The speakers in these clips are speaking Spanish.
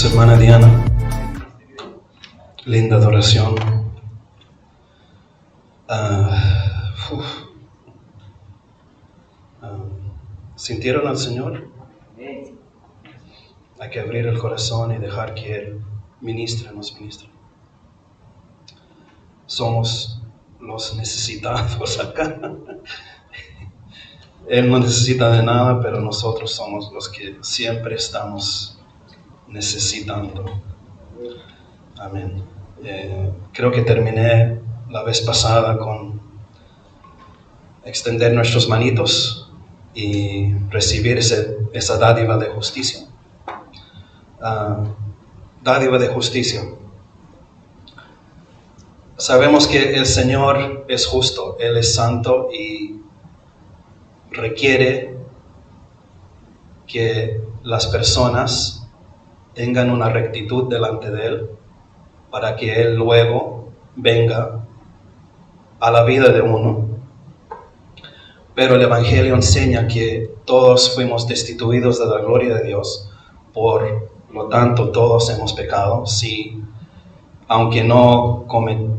Hermana Diana, linda adoración. ¿Sintieron al Señor? Hay que abrir el corazón y dejar que Él nos ministre. Somos los necesitados acá. Él no necesita de nada, pero nosotros somos los que siempre estamos necesitando. Amén. Creo que terminé la vez pasada con extender nuestras manitos y recibir esa dádiva de justicia. Dádiva de justicia. Sabemos que el Señor es justo, Él es santo y requiere que las personas tengan una rectitud delante de Él para que Él luego venga a la vida de uno. Pero el Evangelio enseña que todos fuimos destituidos de la gloria de Dios, por lo tanto todos hemos pecado. Sí, aunque no cometimos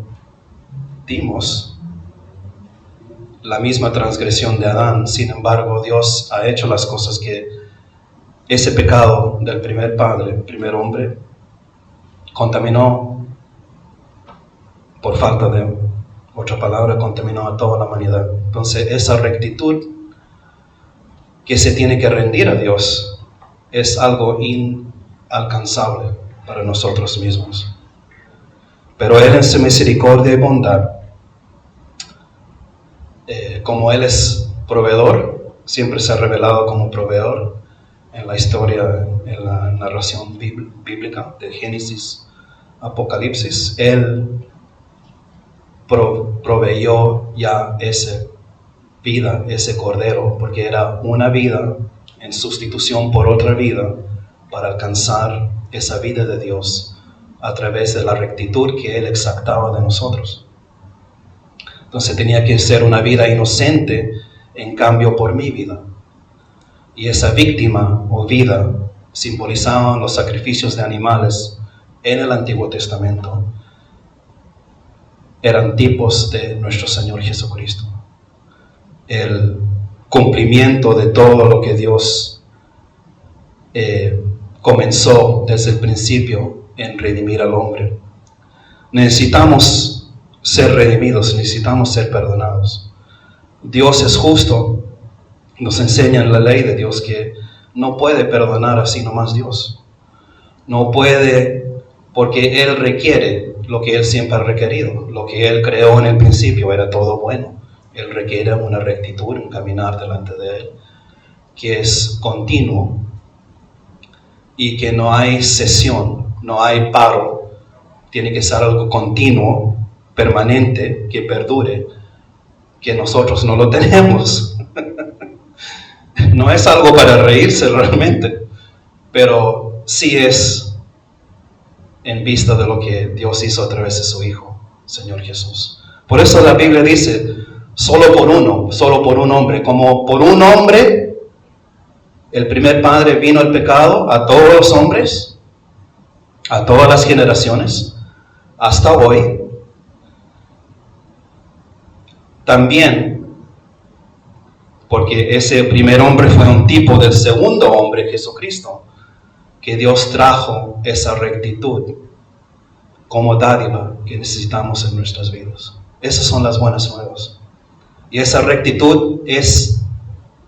la misma transgresión de Adán, sin embargo Dios ha hecho las cosas que ese pecado del primer padre, primer hombre, contaminó, por falta de otra palabra, contaminó a toda la humanidad. Entonces esa rectitud que se tiene que rendir a Dios es algo inalcanzable para nosotros mismos. Pero Él en su misericordia y bondad, como Él es proveedor, siempre se ha revelado como proveedor en la historia, en la narración bíblica de Génesis, Apocalipsis. Él proveyó ya esa vida, ese cordero, porque era una vida en sustitución por otra vida para alcanzar esa vida de Dios a través de la rectitud que Él exactaba de nosotros. Entonces tenía que ser una vida inocente en cambio por mi vida. Y esa víctima o vida simbolizaban los sacrificios de animales en el Antiguo Testamento. Eran tipos de nuestro Señor Jesucristo. El cumplimiento de todo lo que Dios comenzó desde el principio en redimir al hombre. Necesitamos ser redimidos, necesitamos ser perdonados. Dios es justo. Nos enseña en la ley de Dios que no puede perdonar así nomás Dios. No puede, porque Él requiere lo que Él siempre ha requerido. Lo que Él creó en el principio era todo bueno. Él requiere una rectitud, un caminar delante de Él, que es continuo y que no hay cesión, no hay paro. Tiene que ser algo continuo, permanente, que perdure, que nosotros no lo tenemos. No es algo para reírse realmente, pero sí es en vista de lo que Dios hizo a través de su Hijo, Señor Jesús. Por eso la Biblia dice, solo por un hombre, como por un hombre, el primer padre vino el pecado a todos los hombres, a todas las generaciones, hasta hoy. También, porque ese primer hombre fue un tipo del segundo hombre, Jesucristo, que Dios trajo esa rectitud como dádiva que necesitamos en nuestras vidas. Esas son las buenas nuevas. Y esa rectitud es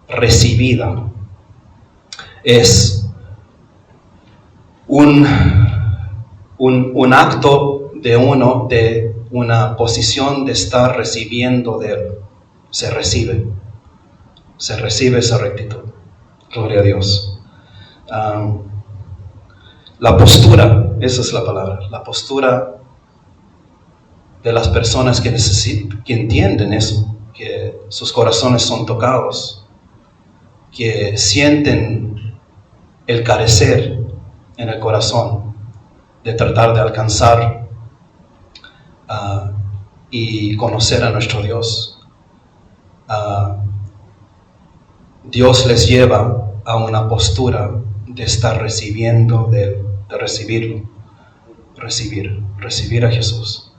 recibida. Es un acto de uno, de una posición de estar recibiendo de Él. Se recibe esa rectitud. Gloria a Dios. La postura, esa es la palabra, la postura de las personas que entienden eso, que sus corazones son tocados, que sienten el carecer en el corazón de tratar de alcanzar y conocer a nuestro Dios. Dios les lleva a una postura de estar recibiendo de de recibirlo. Recibir a Jesús.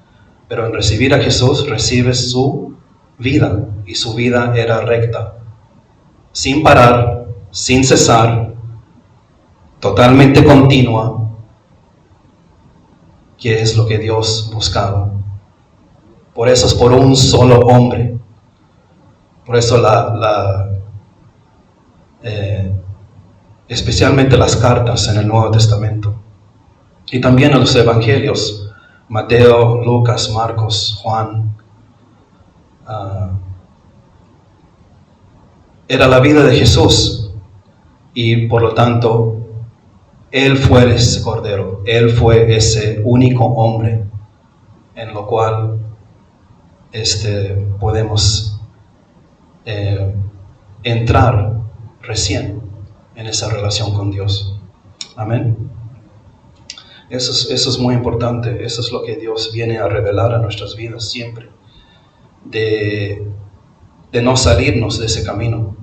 Pero en recibir a Jesús recibes su vida, y su vida era recta, sin parar, sin cesar, totalmente continua, que es lo que Dios buscaba. Por eso es por un solo hombre. Por eso especialmente las cartas en el Nuevo Testamento, y también en los evangelios, Mateo, Lucas, Marcos, Juan, era la vida de Jesús, y por lo tanto Él fue ese Cordero, Él fue ese único hombre en lo cual podemos entrar recién en esa relación con Dios. Amén. Eso es muy importante. Eso es lo que Dios viene a revelar a nuestras vidas siempre, de no salirnos de ese camino.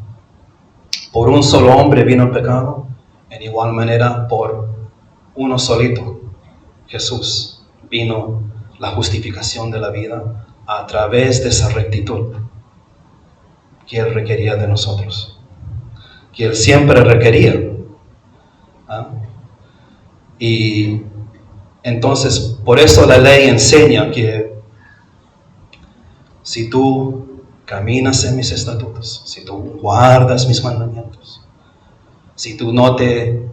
Por un solo hombre vino el pecado, en igual manera por uno solito, Jesús, vino la justificación de la vida a través de esa rectitud que Él requería de nosotros, que Él siempre requería. Y entonces, por eso la ley enseña que si tú caminas en mis estatutos, si tú guardas mis mandamientos, si tú no te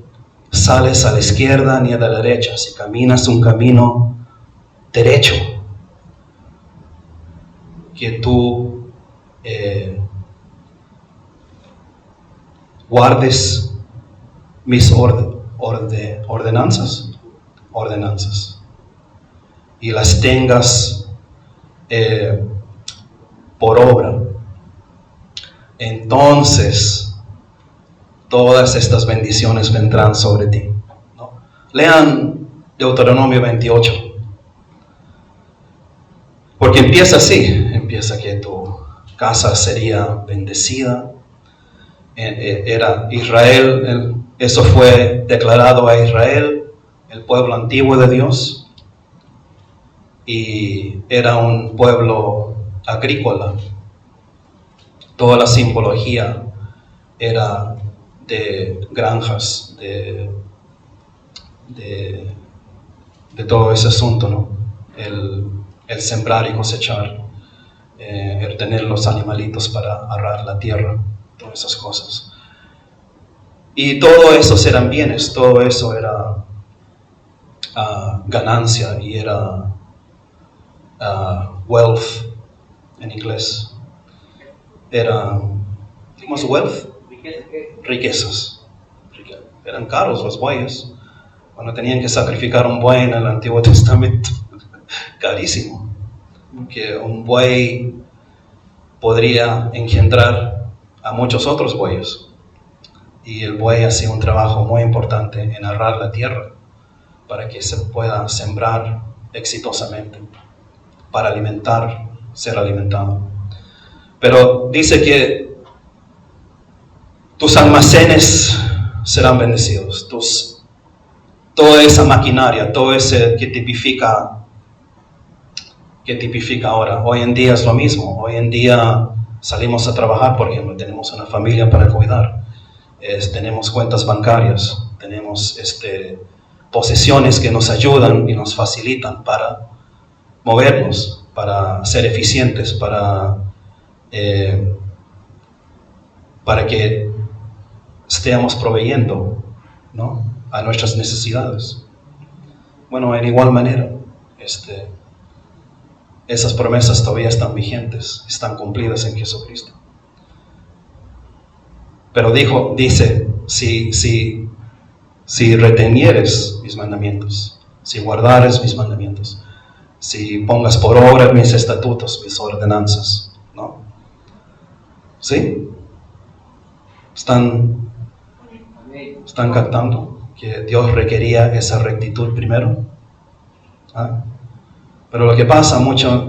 sales a la izquierda ni a la derecha, si caminas un camino derecho, que tú guardes mis ordenanzas y las tengas por obra, entonces todas estas bendiciones vendrán sobre ti, ¿no? Lean Deuteronomio 28, porque empieza así, empieza que tu casa sería bendecida. Era Israel, eso fue declarado a Israel, el pueblo antiguo de Dios, y era un pueblo agrícola. Toda la simbología era de granjas, de todo ese asunto, ¿no? El sembrar y cosechar, el tener los animalitos para arar la tierra, todas esas cosas. Y todo eso eran bienes, todo eso era ganancia, y era wealth en inglés. Era, ¿cómo es wealth? Riquezas. Eran caros los bueyes. Cuando tenían que sacrificar un buey en el Antiguo Testamento, carísimo. Que un buey podría engendrar a muchos otros bueyes. Y el buey hacía un trabajo muy importante en arar la tierra para que se pueda sembrar exitosamente, para ser alimentado. Pero dice que tus almacenes serán bendecidos, toda esa maquinaria, todo ese que tipifica ahora. Hoy en día es lo mismo. Hoy en día salimos a trabajar, por ejemplo, tenemos una familia para cuidar, tenemos cuentas bancarias, tenemos posesiones que nos ayudan y nos facilitan para movernos, para ser eficientes, para que estemos proveyendo, ¿no?, a nuestras necesidades. Bueno, en igual manera, esas promesas todavía están vigentes, están cumplidas en Jesucristo. Pero dice, si retenieres mis mandamientos, si guardares mis mandamientos, si pongas por obra mis estatutos, mis ordenanzas, ¿no? ¿Sí? ¿Están captando que Dios requería esa rectitud primero? Pero lo que pasa muchas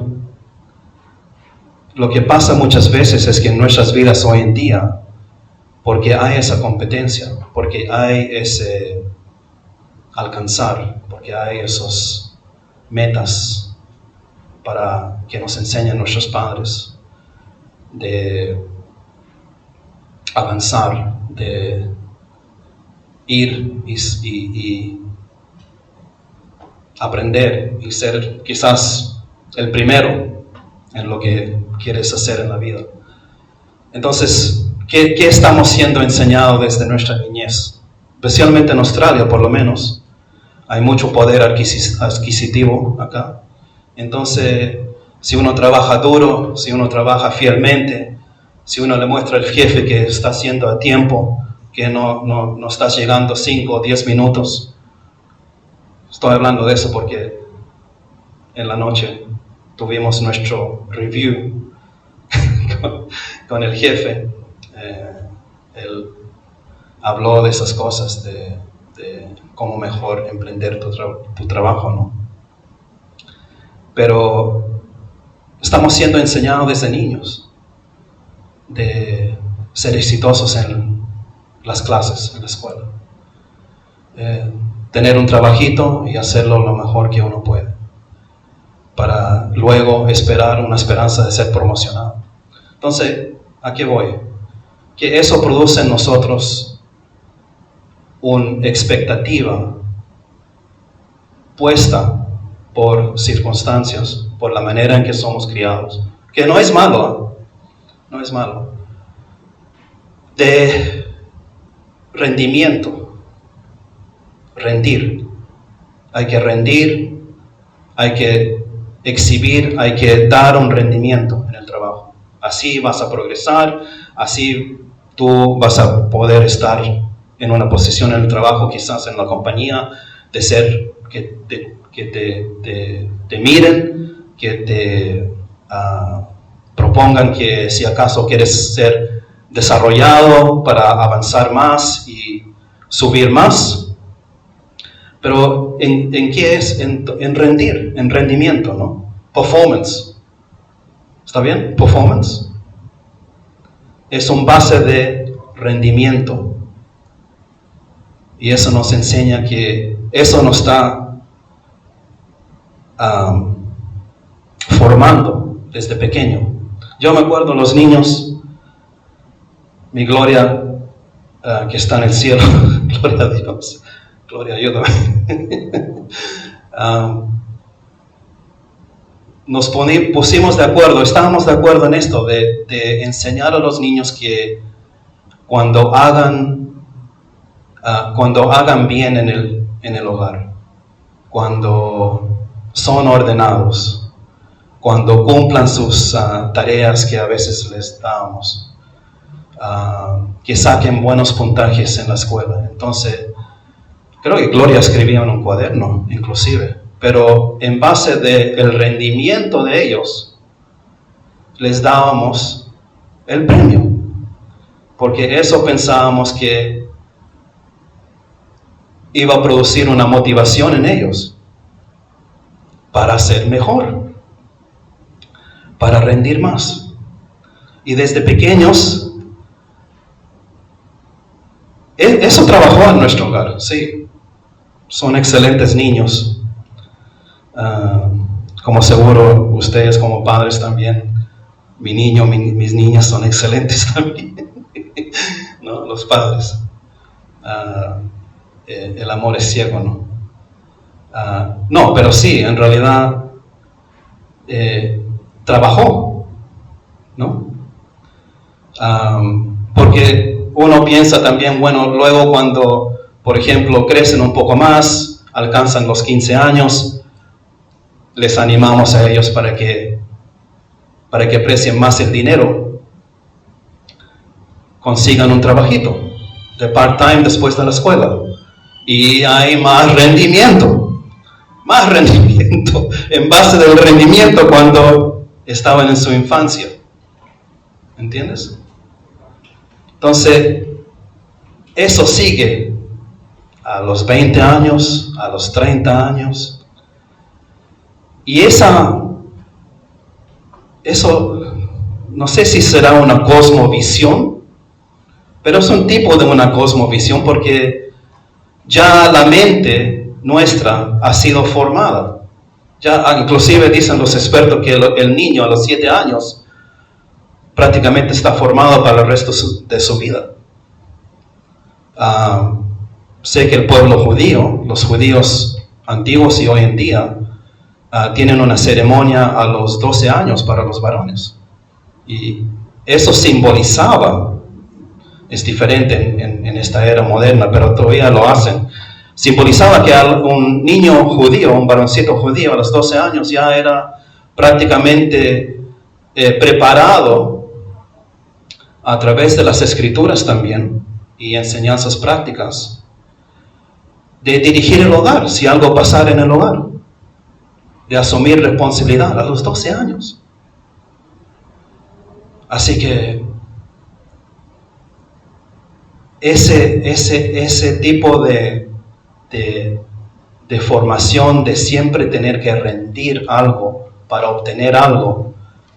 veces es que en nuestras vidas hoy en día, porque hay esa competencia, porque hay alcanzar, porque hay esas metas para que nos enseñen nuestros padres de avanzar, de ir y aprender y ser quizás el primero en lo que quieres hacer en la vida. Entonces, ¿qué estamos siendo enseñados desde nuestra niñez? Especialmente en Australia, por lo menos, hay mucho poder adquisitivo acá. Entonces, si uno trabaja duro, si uno trabaja fielmente, si uno le muestra al jefe que está haciendo a tiempo, que no está llegando 5 o 10 minutos. Estoy hablando de eso porque en la noche tuvimos nuestro review con el jefe. Él habló de esas cosas, de cómo mejor emprender tu trabajo, ¿no? Pero estamos siendo enseñados desde niños de ser exitosos en las clases, en la escuela. Tener un trabajito y hacerlo lo mejor que uno puede, para luego esperar una esperanza de ser promocionado. Entonces, ¿a qué voy? Que eso produce en nosotros una expectativa puesta por circunstancias, por la manera en que somos criados, que no es malo, no es malo, de rendimiento, rendir. Hay que rendir, hay que exhibir, hay que dar un rendimiento en el trabajo. Así vas a progresar, así tú vas a poder estar en una posición en el trabajo, quizás en la compañía, de ser que te miren, que te propongan que si acaso quieres ser desarrollado para avanzar más y subir más. Pero ¿en qué es? En rendir, en rendimiento, ¿no? Performance. ¿Está bien? Performance. Es un base de rendimiento. Y eso nos enseña que eso nos está formando desde pequeño. Yo me acuerdo los niños, mi Gloria, que está en el cielo, gloria a Dios, gloria, ayúdame. Nos pusimos de acuerdo, estábamos de acuerdo en esto, de enseñar a los niños que cuando hagan bien en el hogar, cuando son ordenados, cuando cumplan sus tareas que a veces les damos, que saquen buenos puntajes en la escuela. Entonces, creo que Gloria escribía en un cuaderno, inclusive, pero en base del rendimiento de ellos, les dábamos el premio, porque eso pensábamos que iba a producir una motivación en ellos para ser mejor, para rendir más. Y desde pequeños, eso trabajó en nuestro hogar, sí. Son excelentes niños. Como seguro ustedes como padres también. Mi niño, mis niñas son excelentes también. ¿No? Los padres. El amor es ciego, ¿no? No, pero sí, en realidad trabajó, ¿no? Porque uno piensa también, bueno, luego cuando, por ejemplo, crecen un poco más, alcanzan los 15 años, les animamos a ellos para que aprecien más el dinero, consigan un trabajito de part-time después de la escuela. Y hay más rendimiento en base del rendimiento cuando estaban en su infancia. ¿Entiendes? Entonces, eso sigue a los 20 años, a los 30 años. Y eso, no sé si será una cosmovisión, pero es un tipo de una cosmovisión porque ya la mente nuestra ha sido formada. Ya inclusive dicen los expertos que el niño a los 7 años prácticamente está formado para el resto de su vida. Sé que el pueblo judío, los judíos antiguos y hoy en día, tienen una ceremonia a los 12 años para los varones. Y eso simbolizaba, es diferente en esta era moderna, pero todavía lo hacen. Simbolizaba que un niño judío, un varoncito judío a los 12 años ya era prácticamente preparado a través de las escrituras también y enseñanzas prácticas de dirigir el hogar si algo pasara en el hogar, de asumir responsabilidad a los 12 años. Así que ese tipo de formación, de siempre tener que rendir algo para obtener algo,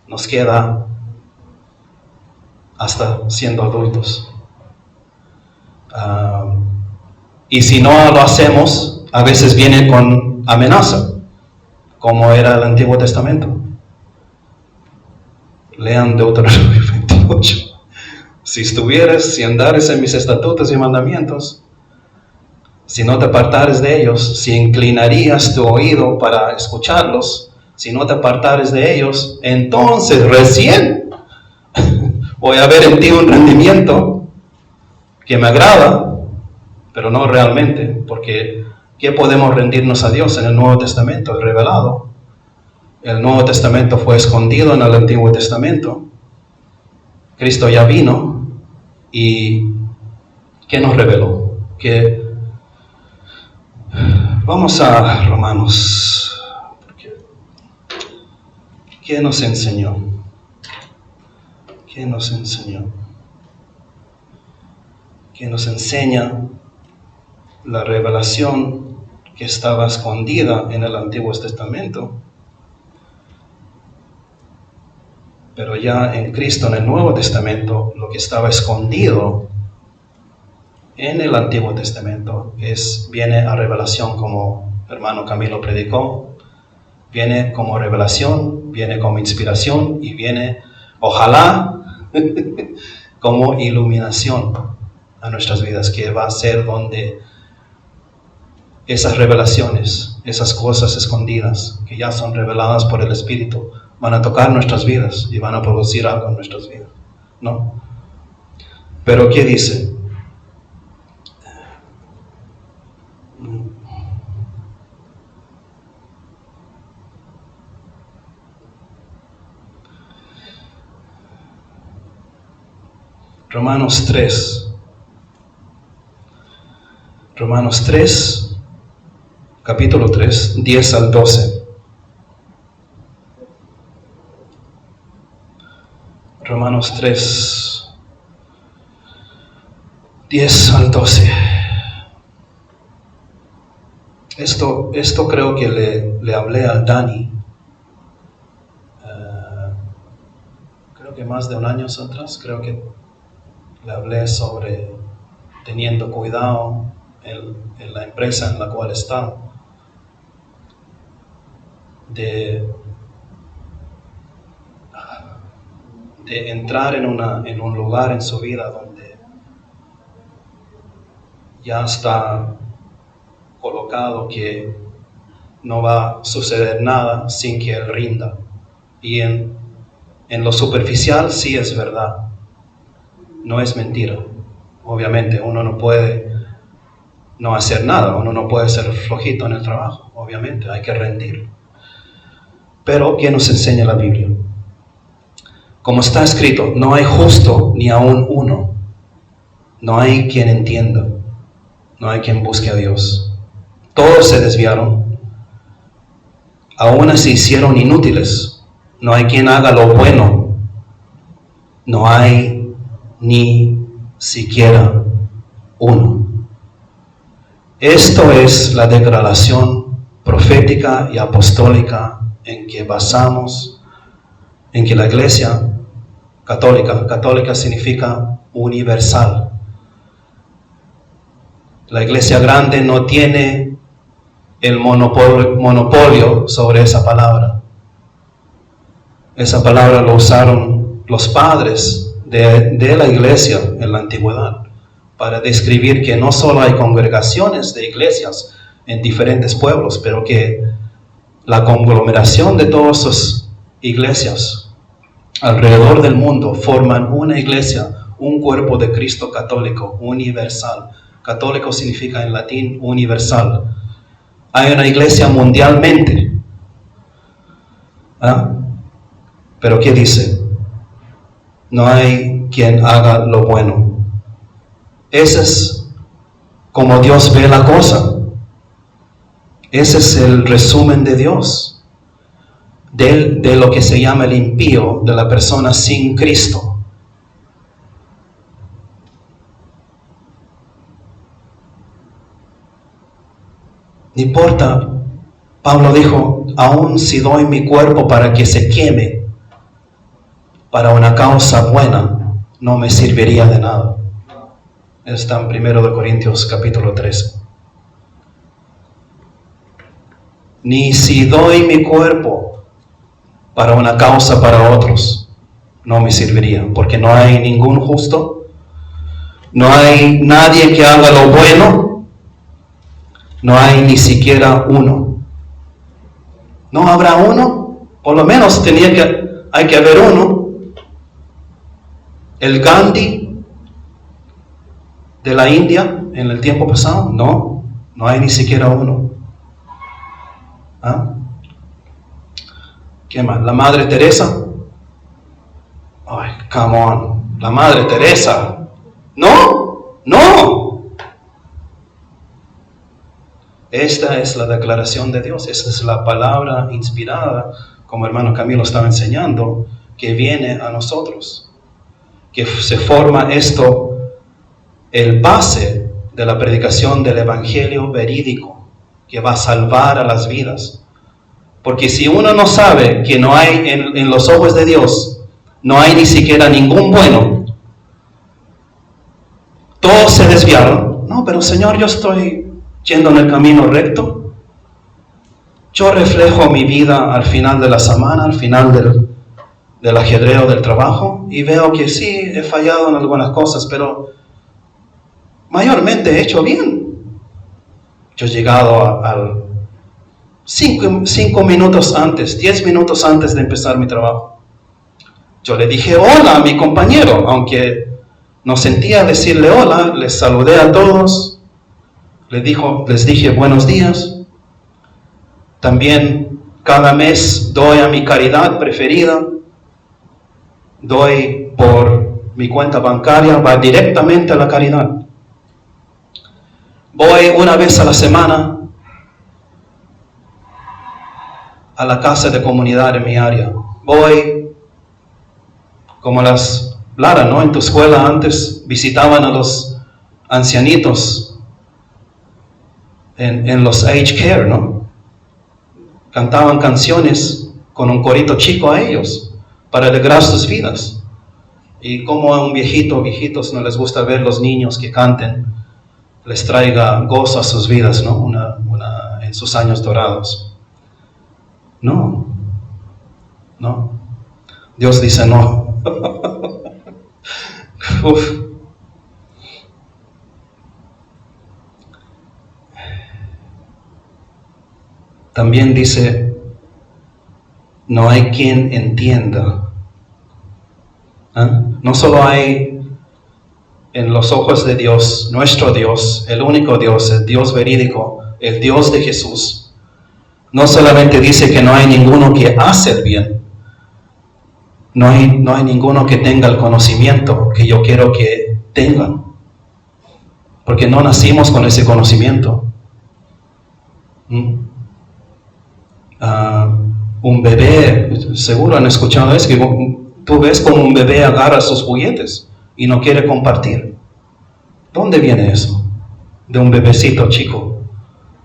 nos queda hasta siendo adultos. Y si no lo hacemos, a veces viene con amenaza, como era el Antiguo Testamento. Lean Deuteronomio 28. Si andares en mis estatutos y mandamientos, si no te apartares de ellos, si inclinarías tu oído para escucharlos, si no te apartares de ellos, entonces recién voy a ver en ti un rendimiento que me agrada, pero no realmente, porque ¿qué podemos rendirnos a Dios en el Nuevo Testamento? El revelado. El Nuevo Testamento fue escondido en el Antiguo Testamento. Cristo ya vino y ¿qué nos reveló? Vamos a Romanos. ¿Qué nos enseñó? ¿Qué nos enseñó? ¿Qué nos enseña la revelación que estaba escondida en el Antiguo Testamento? Pero ya en Cristo, en el Nuevo Testamento, lo que estaba escondido en el Antiguo Testamento viene a revelación, como hermano Camilo predicó, viene como revelación, viene como inspiración y viene, ojalá, como iluminación a nuestras vidas, que va a ser donde esas revelaciones, esas cosas escondidas que ya son reveladas por el Espíritu, van a tocar nuestras vidas y van a producir algo en nuestras vidas, ¿no? Pero ¿qué dice? Romanos 3, capítulo 3, 10 al 12. Romanos 3, 10 al 12. Esto creo que le hablé al Dani, creo que más de un año atrás, creo que le hablé sobre teniendo cuidado en la empresa en la cual está, de entrar en un lugar en su vida donde ya está colocado que no va a suceder nada sin que él rinda. Y en lo superficial sí es verdad, no es mentira. Obviamente uno no puede no hacer nada, uno no puede ser flojito en el trabajo, obviamente hay que rendir. Pero ¿qué nos enseña la Biblia? Como está escrito, no hay justo ni aún uno, no hay quien entienda, no hay quien busque a Dios. Todos se desviaron, aún se hicieron inútiles, no hay quien haga lo bueno, no hay ni siquiera uno. Esto es la declaración profética y apostólica en que basamos, en que la Iglesia católica significa universal. La Iglesia grande no tiene el monopolio sobre esa palabra. Esa palabra lo usaron los padres de la iglesia en la antigüedad para describir que no solo hay congregaciones de iglesias en diferentes pueblos, pero que la conglomeración de todas esas iglesias alrededor del mundo forman una iglesia, un cuerpo de Cristo católico, universal. Católico significa en latín universal. Hay una iglesia mundialmente. ¿Ah? Pero ¿qué dice? No hay quien haga lo bueno. Ese es como Dios ve la cosa. Ese es el resumen de Dios. De lo que se llama el impío, de la persona sin Cristo. No importa, Pablo dijo, aun si doy mi cuerpo para que se queme, para una causa buena, no me serviría de nada. Está en 1 Corintios capítulo 13. Ni si doy mi cuerpo para una causa para otros, no me serviría, porque no hay ningún justo, no hay nadie que haga lo bueno, no hay ni siquiera uno. ¿No habrá uno? Por lo menos hay que haber uno. El Gandhi de la India en el tiempo pasado, no hay ni siquiera uno. ¿Ah? ¿Qué más? La Madre Teresa. Ay, come on. La Madre Teresa. No. Esta es la declaración de Dios. Esta es la palabra inspirada, como hermano Camilo estaba enseñando, que viene a nosotros. Que se forma esto, el base de la predicación del evangelio verídico, que va a salvar a las vidas. Porque si uno no sabe que no hay en los ojos de Dios, no hay ni siquiera ningún bueno, todos se desviaron. No, pero Señor, yo estoy yendo en el camino recto. Yo reflejo mi vida al final de la semana, al final del ajedreo del trabajo, y veo que sí, he fallado en algunas cosas, pero mayormente he hecho bien. Yo he llegado al 5 minutos antes, 10 minutos antes de empezar mi trabajo. Yo le dije hola a mi compañero, aunque no sentía decirle hola, les saludé a todos. Les dije buenos días. También cada mes doy a mi caridad preferida. Doy por mi cuenta bancaria, va directamente a la caridad. Voy una vez a la semana a la casa de comunidad en mi área. Voy como Lara, ¿no? En tu escuela antes visitaban a los ancianitos en los age care, ¿no? Cantaban canciones con un corito chico a ellos para alegrar sus vidas. Y como a un viejitos no les gusta ver los niños que canten, les traiga gozo a sus vidas, ¿no? En sus años dorados. No. Dios dice no. Uf. También dice, no hay quien entienda. ¿Ah? No solo hay en los ojos de Dios, nuestro Dios, el único Dios, el Dios verídico, el Dios de Jesús. No solamente dice que no hay ninguno que hace el bien, no hay ninguno que tenga el conocimiento que yo quiero que tengan, porque no nacimos con ese conocimiento. Un bebé, seguro han escuchado eso, que tú ves como un bebé agarra sus juguetes y no quiere compartir. ¿Dónde viene eso? De un bebecito chico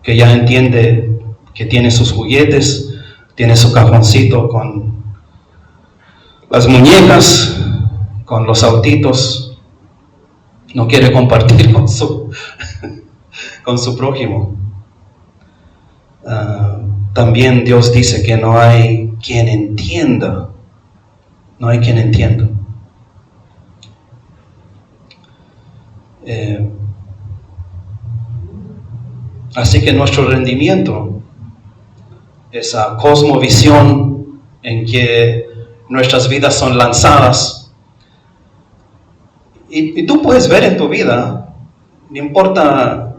que ya entiende que tiene sus juguetes, tiene su cajoncito con las muñecas, con los autitos, no quiere compartir con su prójimo. También Dios dice que no hay quien entienda. No hay quien entienda. Así que nuestro rendimiento, esa cosmovisión en que nuestras vidas son lanzadas, y tú puedes ver en tu vida, no importa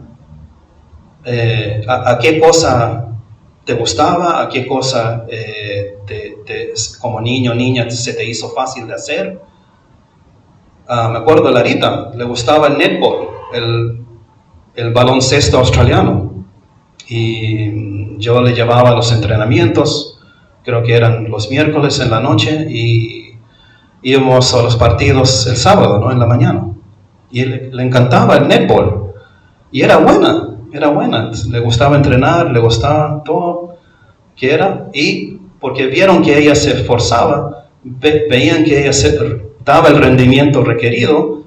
a qué cosa te gustaba, a qué cosa como niño o niña se te hizo fácil de hacer. Me acuerdo de Larita, le gustaba el netball, el baloncesto australiano, y yo le llevaba a los entrenamientos, creo que eran los miércoles en la noche, y íbamos a los partidos el sábado, ¿no? En la mañana, y le encantaba el netball, y era buena, le gustaba entrenar, le gustaba todo que era, y porque vieron que ella se esforzaba, veían que ella daba el rendimiento requerido,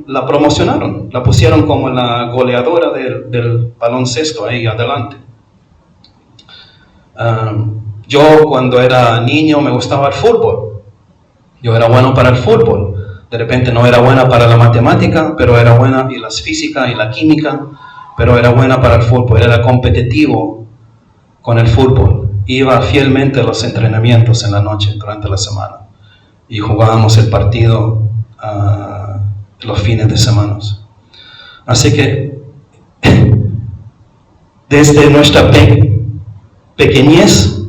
la promocionaron, la pusieron como la goleadora del baloncesto ahí adelante. Yo cuando era niño me gustaba el fútbol, yo era bueno para el fútbol, de repente no era buena para la matemática, pero era buena y la física y la química, pero era buena para el fútbol, era competitivo con el fútbol, iba fielmente a los entrenamientos en la noche durante la semana y jugábamos el partido los fines de semana. Así que desde nuestra pequeñez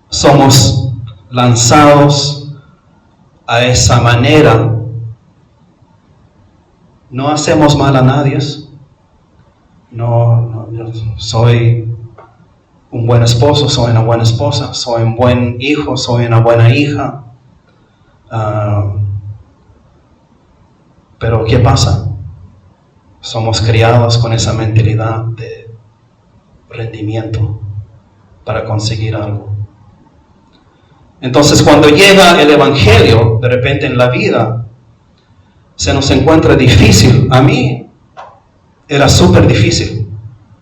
somos lanzados a esa manera. No hacemos mal a nadie. No, yo soy un buen esposo, soy una buena esposa, soy un buen hijo, soy una buena hija. Pero ¿qué pasa? Somos criados con esa mentalidad de rendimiento para conseguir algo. Entonces cuando llega el Evangelio, de repente en la vida, se nos encuentra difícil. A mí era súper difícil,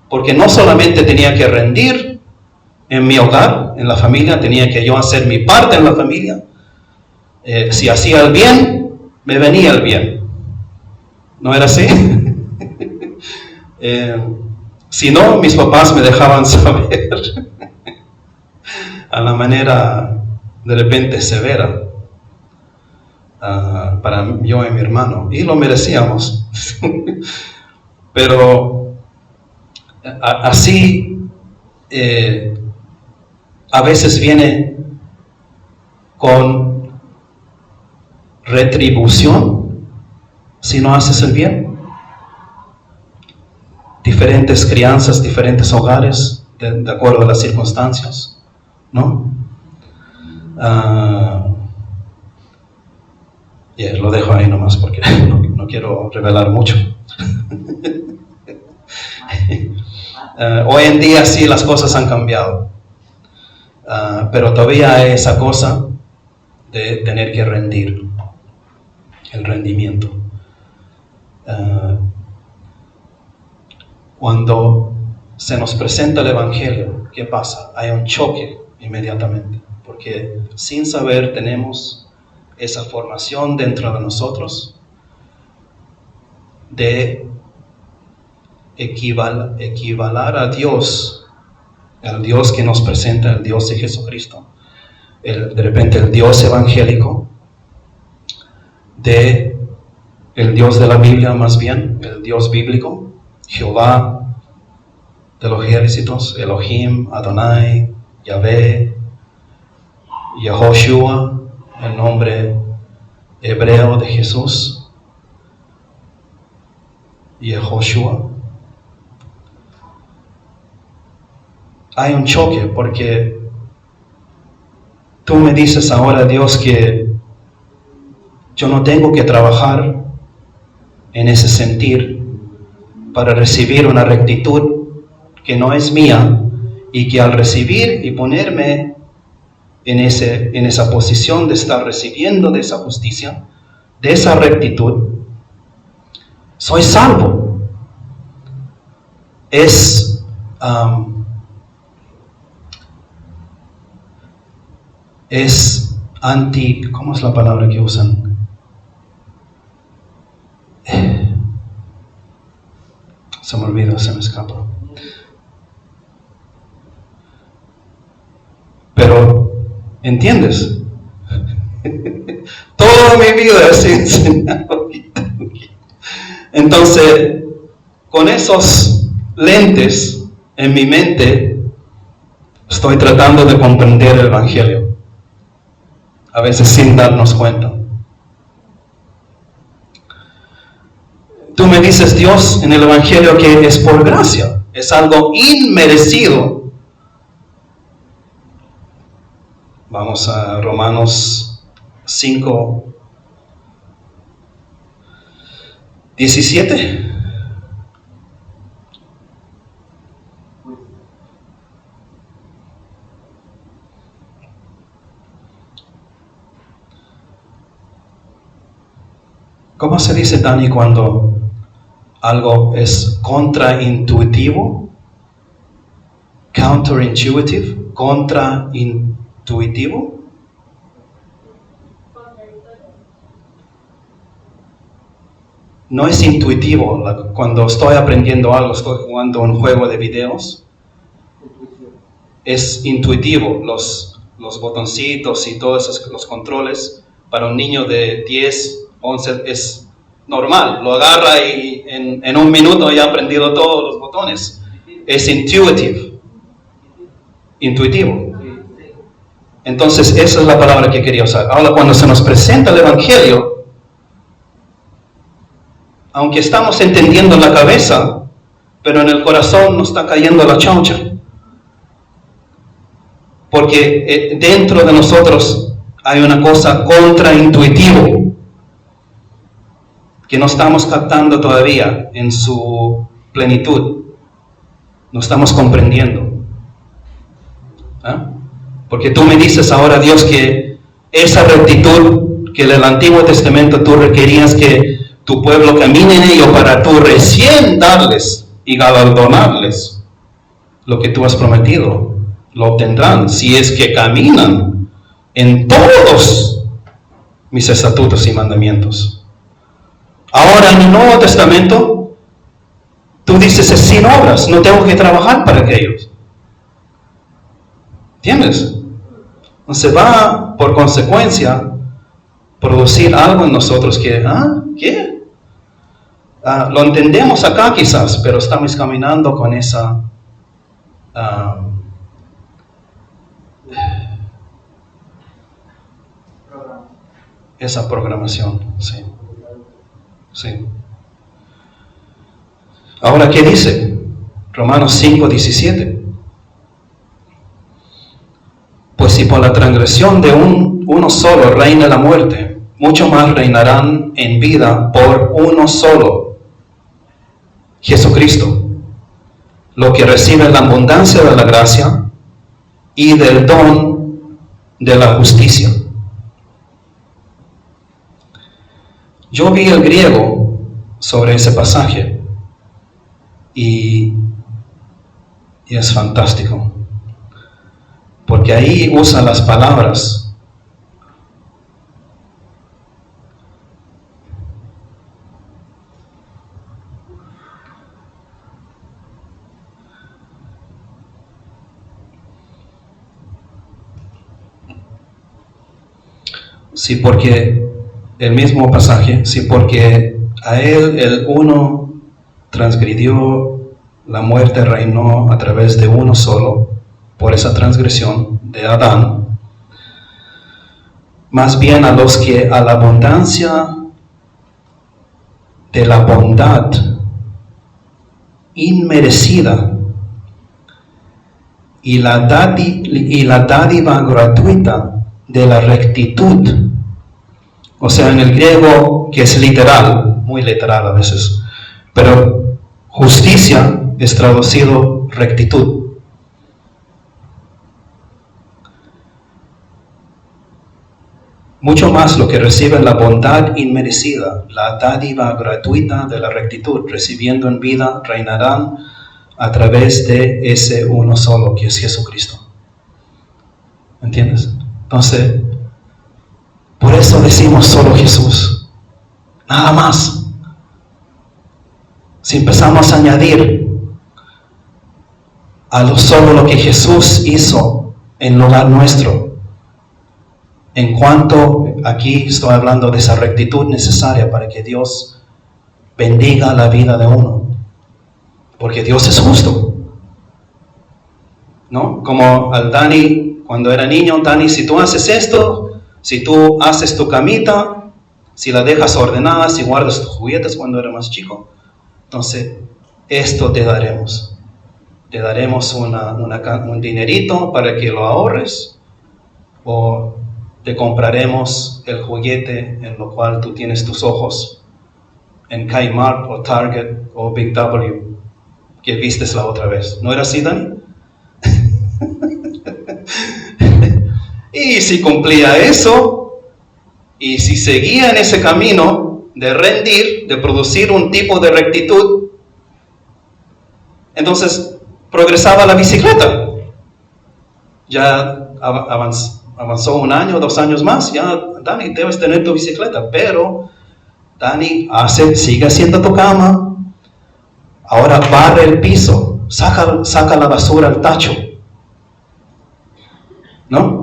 porque no solamente tenía que rendir en mi hogar, en la familia, tenía que yo hacer mi parte en la familia. Si hacía el bien, me venía el bien. ¿No era así? Si no, mis papás me dejaban saber a la manera de repente severa para yo y mi hermano, y lo merecíamos. Pero así a veces viene con retribución si no haces el bien. Diferentes crianzas, diferentes hogares, de acuerdo a las circunstancias, ¿no? Lo dejo ahí nomás porque no quiero revelar mucho. Hoy en día sí las cosas han cambiado, pero todavía hay esa cosa de tener que rendir, el rendimiento. Cuando se nos presenta el Evangelio, ¿qué pasa? Hay un choque inmediatamente, porque sin saber tenemos esa formación dentro de nosotros de equivalar a Dios, al Dios que nos presenta, el Dios de Jesucristo, de repente el Dios evangélico, de el Dios de la Biblia, más bien, el Dios bíblico, Jehová de los ejércitos, Elohim, Adonai, Yahvé, Yehoshua, el nombre hebreo de Jesús, Yehoshua. Hay un choque porque tú me dices ahora, Dios, que yo no tengo que trabajar en ese sentir para recibir una rectitud que no es mía, y que al recibir y ponerme en esa posición de estar recibiendo de esa justicia, de esa rectitud, soy salvo. Es es ¿cómo es la palabra que usan? Se me olvida, se me escapa. Pero, ¿entiendes? Toda mi vida he enseñado. Entonces, con esos lentes en mi mente, estoy tratando de comprender el Evangelio. A veces sin darnos cuenta. Tú me dices, Dios, en el Evangelio que es por gracia, es algo inmerecido. Vamos a Romanos 5, 17. ¿Cómo se dice, Dani, cuando algo es contraintuitivo? Counterintuitive, contraintuitivo. No es intuitivo. Cuando estoy aprendiendo algo, estoy jugando un juego de videos. Es intuitivo. Los botoncitos y todos los controles para un niño de 10, 11 es normal. Lo agarra y en un minuto ya ha aprendido todos los botones. Es intuitivo. Entonces, esa es la palabra que quería usar. Ahora, cuando se nos presenta el Evangelio, aunque estamos entendiendo en la cabeza, pero en el corazón nos está cayendo la chaucha. Porque dentro de nosotros hay una cosa contraintuitivo que no estamos captando todavía en su plenitud. No estamos comprendiendo. ¿Ah? Porque tú me dices ahora, Dios, que esa rectitud que en el Antiguo Testamento tú requerías que tu pueblo camine en ello para tú recién darles y galardonarles lo que tú has prometido, lo obtendrán si es que caminan en todos mis estatutos y mandamientos. Ahora en el Nuevo Testamento tú dices es sin obras, no tengo que trabajar para aquellos. ¿Entiendes? Entonces va por consecuencia producir algo en nosotros que, ¿qué? Lo entendemos acá quizás, pero estamos caminando con esa programación. Sí. Ahora, ¿qué dice? Romanos 5, 17. Pues si por la transgresión de uno solo reina la muerte, mucho más reinarán en vida por uno solo, Jesucristo, lo que recibe la abundancia de la gracia y del don de la justicia. Yo vi el griego sobre ese pasaje y es fantástico, porque ahí usa las palabras sí, porque el mismo pasaje, sí, porque a él el uno transgredió, la muerte reinó a través de uno solo, por esa transgresión de Adán, más bien a los que a la abundancia de la bondad inmerecida y la dádiva gratuita de la rectitud, o sea, en el griego, que es literal, muy literal a veces, pero justicia es traducido rectitud. Mucho más lo que recibe la bondad inmerecida, la dádiva gratuita de la rectitud, recibiendo en vida, reinarán a través de ese uno solo, que es Jesucristo. ¿Entiendes? Entonces, por eso decimos solo Jesús, nada más. Si empezamos a añadir solo lo que Jesús hizo en lugar nuestro, en cuanto, aquí estoy hablando de esa rectitud necesaria para que Dios bendiga la vida de uno, porque Dios es justo, ¿no? Como al Dani, cuando era niño, Dani, si tú haces esto, si tú haces tu camita, si la dejas ordenada, si guardas tus juguetes cuando era más chico, entonces esto te daremos. Te daremos un dinerito para que lo ahorres, o te compraremos el juguete en lo cual tú tienes tus ojos en Kmart o Target o Big W que vistes la otra vez. ¿No era así, Dani? Y si cumplía eso, y si seguía en ese camino de rendir, de producir un tipo de rectitud, entonces progresaba la bicicleta. Ya avanzó 1 año, 2 años más, ya, Dani, debes tener tu bicicleta, pero Dani sigue haciendo tu cama, ahora barre el piso, saca la basura al tacho, ¿no?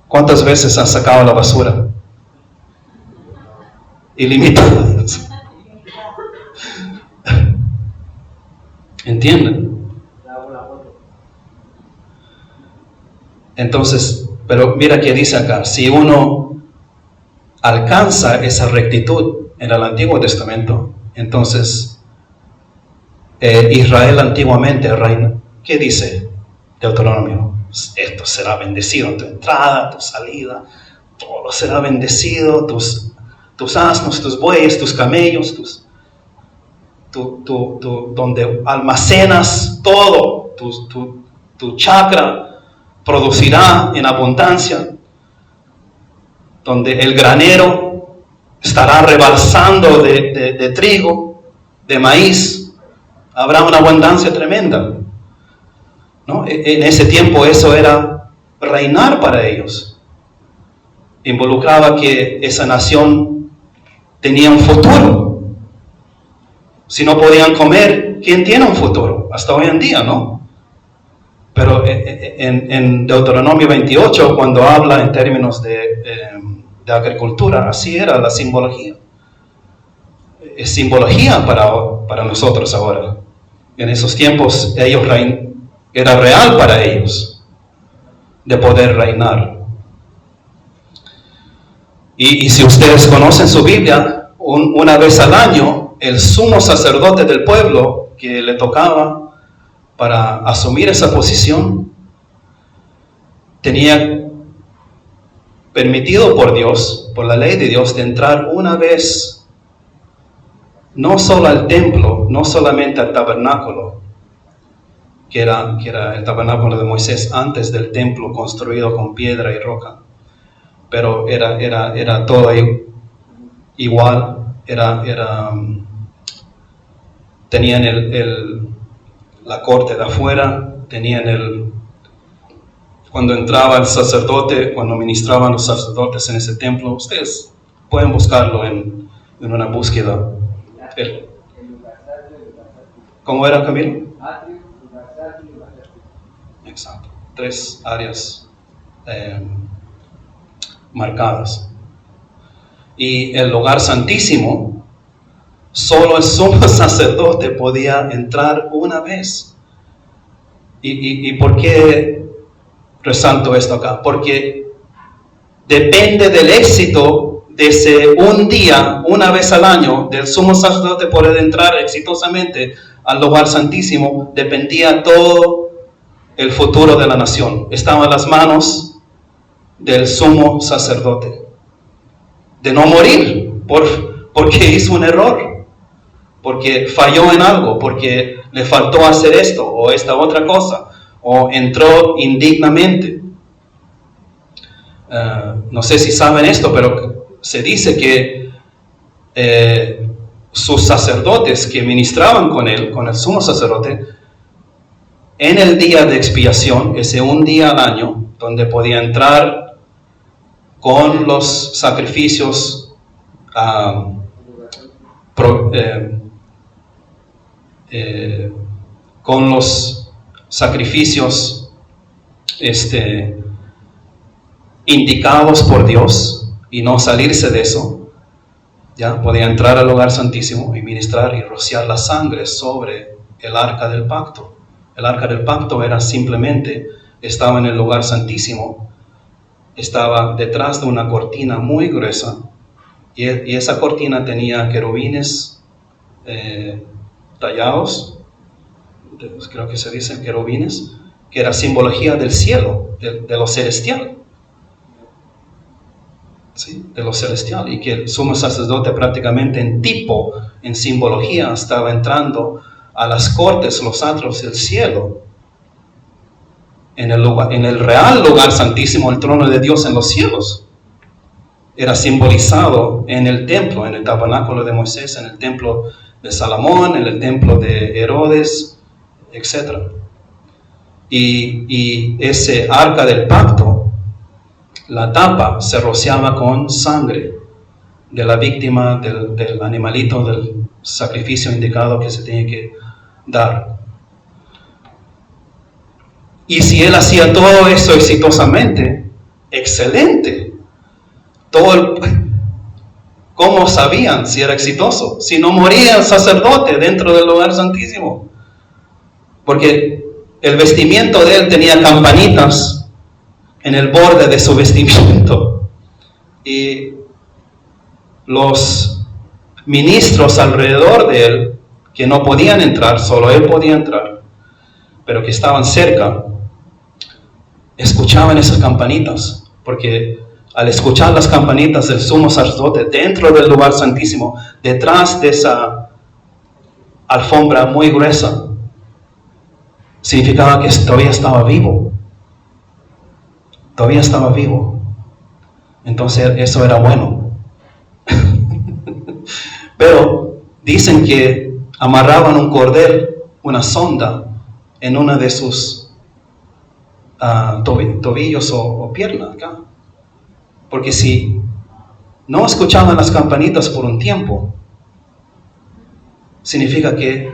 ¿Cuántas veces has sacado la basura? Ilimitadas. ¿Entienden? Entonces, pero mira que dice acá, si uno alcanza esa rectitud en el Antiguo Testamento, entonces Israel antiguamente reina. ¿Qué dice Deuteronomio? Esto será bendecido en tu entrada, tu salida, todo será bendecido, tus asnos, tus bueyes, tus camellos, donde almacenas todo, tu chacra producirá en abundancia, donde el granero estará rebalsando de trigo, de maíz, habrá una abundancia tremenda, ¿no? En ese tiempo eso era reinar para ellos. Involucraba que esa nación tenía un futuro. Si no podían comer, ¿quién tiene un futuro? Hasta hoy en día, ¿no? Pero en Deuteronomio 28, cuando habla en términos de agricultura, así era la simbología. Es simbología para nosotros ahora. En esos tiempos era real para ellos de poder reinar. Y si ustedes conocen su Biblia, una vez al año, el sumo sacerdote del pueblo que le tocaba para asumir esa posición, tenía permitido por Dios, por la ley de Dios, de entrar una vez, no solo al templo, no solamente al tabernáculo, que era el tabernáculo de Moisés antes del templo construido con piedra y roca, pero era todo igual, tenían la corte de afuera, cuando entraba el sacerdote, cuando ministraban los sacerdotes en ese templo, ustedes pueden buscarlo en una búsqueda. ¿Cómo era, Camilo? Exacto, 3 áreas marcadas. Y el lugar santísimo, solo el sumo sacerdote podía entrar una vez. ¿Y por qué resalto esto acá? Porque depende del éxito de ese un día, una vez al año, del sumo sacerdote poder entrar exitosamente al lugar santísimo, dependía todo el futuro de la nación. Estaba en las manos del sumo sacerdote, de no morir porque hizo un error, porque falló en algo, porque le faltó hacer esto o esta otra cosa, o entró indignamente. No sé si saben esto, pero se dice que sus sacerdotes que ministraban con él, con el sumo sacerdote, en el día de expiación, ese un día al año, donde podía entrar con los sacrificios indicados por Dios y no salirse de eso. Ya podía entrar al lugar santísimo y ministrar y rociar la sangre sobre el arca del pacto. El arca del pacto estaba en el lugar santísimo, estaba detrás de una cortina muy gruesa, y esa cortina tenía querubines tallados, creo que se dicen querubines, que era simbología del cielo, de lo celestial. ¿Sí? De lo celestial, y que el sumo sacerdote prácticamente en simbología, estaba entrando a las cortes, los atrios del cielo, en el real lugar santísimo, el trono de Dios en los cielos. Era simbolizado en el templo, en el tabernáculo de Moisés, en el templo de Salomón, en el templo de Herodes, etc. Y ese arca del pacto, la tapa se rociaba con sangre de la víctima, del animalito, del sacrificio indicado que se tenía que dar. Y si él hacía todo eso exitosamente, excelente. ¿Cómo sabían si era exitoso? Si no moría el sacerdote dentro del lugar santísimo. Porque el vestimiento de él tenía campanitas en el borde de su vestimiento. Y los ministros alrededor de él, que no podían entrar, solo él podía entrar, pero que estaban cerca, escuchaban esas campanitas, porque al escuchar las campanitas del sumo sacerdote dentro del lugar santísimo, detrás de esa alfombra muy gruesa, significaba que todavía estaba vivo. Todavía estaba vivo. Entonces eso era bueno. Pero dicen que amarraban un cordel, una sonda, en una de sus tobillos o piernas acá. Porque si no escuchaban las campanitas por un tiempo, significa que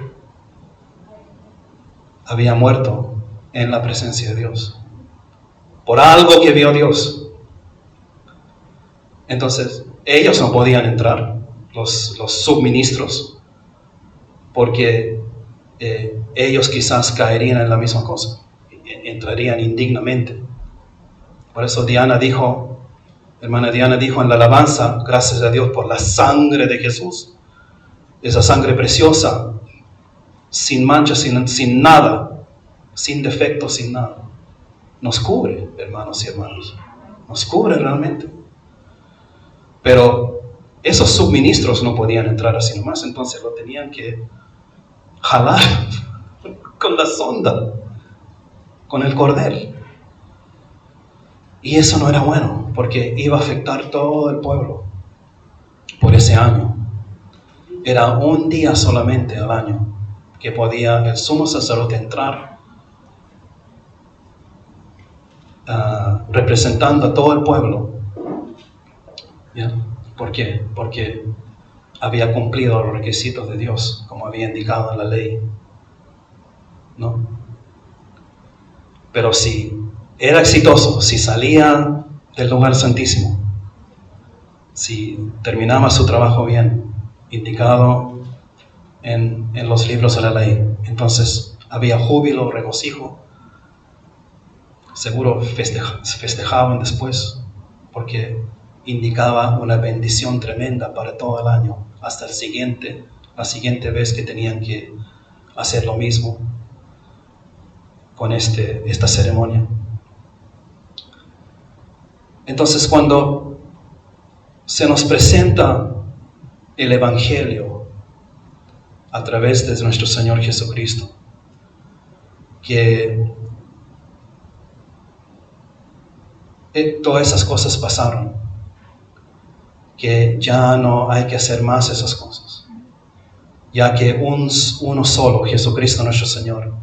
había muerto en la presencia de Dios, por algo que vio Dios. Entonces, ellos no podían entrar, los subministros, porque ellos quizás caerían en la misma cosa, entrarían indignamente. Por eso hermana Diana dijo en la alabanza, gracias a Dios por la sangre de Jesús, esa sangre preciosa, sin mancha, sin nada, sin defecto, sin nada. Nos cubre, hermanos y hermanas, nos cubre realmente. Pero esos subministros no podían entrar así nomás, entonces lo tenían que jalar con la sonda, con el cordel. Y eso no era bueno, porque iba a afectar todo el pueblo por ese año. Era un día solamente al año que podía el sumo sacerdote entrar representando a todo el pueblo. ¿Ya? ¿Por qué? Porque había cumplido los requisitos de Dios, como había indicado en la ley, ¿no? Pero si era exitoso, si salía del lugar santísimo, si terminaba su trabajo bien, indicado en los libros de la ley, entonces había júbilo, regocijo. Seguro festejaban después, porque indicaba una bendición tremenda para todo el año, hasta la siguiente vez que tenían que hacer lo mismo con esta ceremonia. Entonces, cuando se nos presenta el Evangelio a través de nuestro Señor Jesucristo, que todas esas cosas pasaron, que ya no hay que hacer más esas cosas, ya que uno solo, Jesucristo nuestro Señor,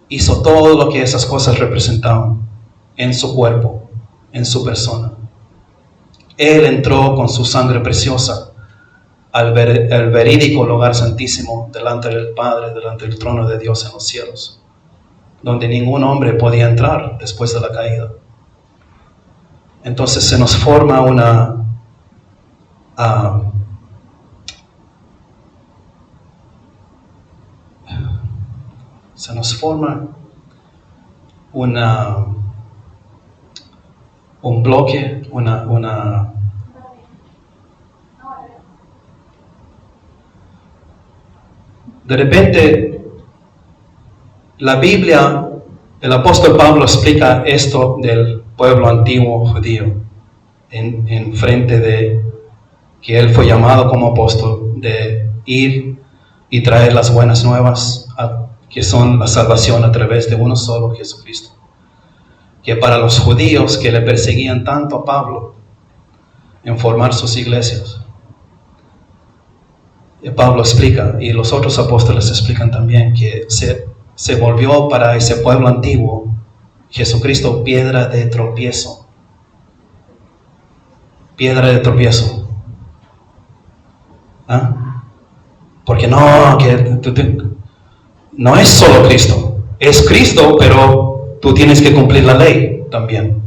hizo todo lo que esas cosas representaban. en su cuerpo, en su persona. Él entró con su sangre preciosa al verídico lugar santísimo delante del Padre, delante del trono de Dios en los cielos, donde ningún hombre podía entrar después de la caída. Entonces se nos forma un bloque, de repente la Biblia, el apóstol Pablo explica esto del pueblo antiguo judío en frente de que él fue llamado como apóstol, de ir y traer las buenas nuevas que son la salvación a través de uno solo, Jesucristo. Que para los judíos que le perseguían tanto a Pablo en formar sus iglesias, Pablo explica, y los otros apóstoles explican también, que se volvió para ese pueblo antiguo Jesucristo piedra de tropiezo. Piedra de tropiezo. ¿Ah? Porque no es solo Cristo. Es Cristo, pero tú tienes que cumplir la ley también.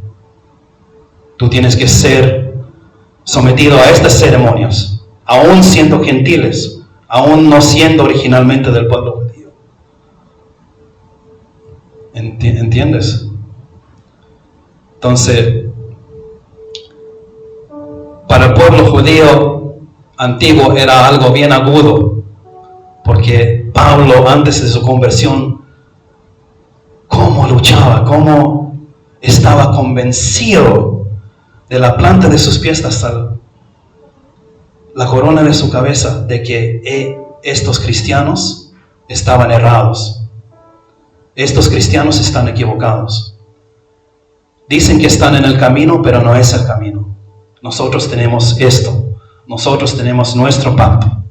Tú tienes que ser sometido a estas ceremonias, aún siendo gentiles, aún no siendo originalmente del pueblo judío. ¿Entiendes? Entonces, para el pueblo judío antiguo era algo bien agudo, porque Pablo, antes de su conversión, cómo luchaba, cómo estaba convencido de la planta de sus pies hasta la corona de su cabeza, de que estos cristianos estaban errados. Estos cristianos están equivocados. Dicen que están en el camino, pero no es el camino. Nosotros tenemos esto. Nosotros tenemos nuestro pacto.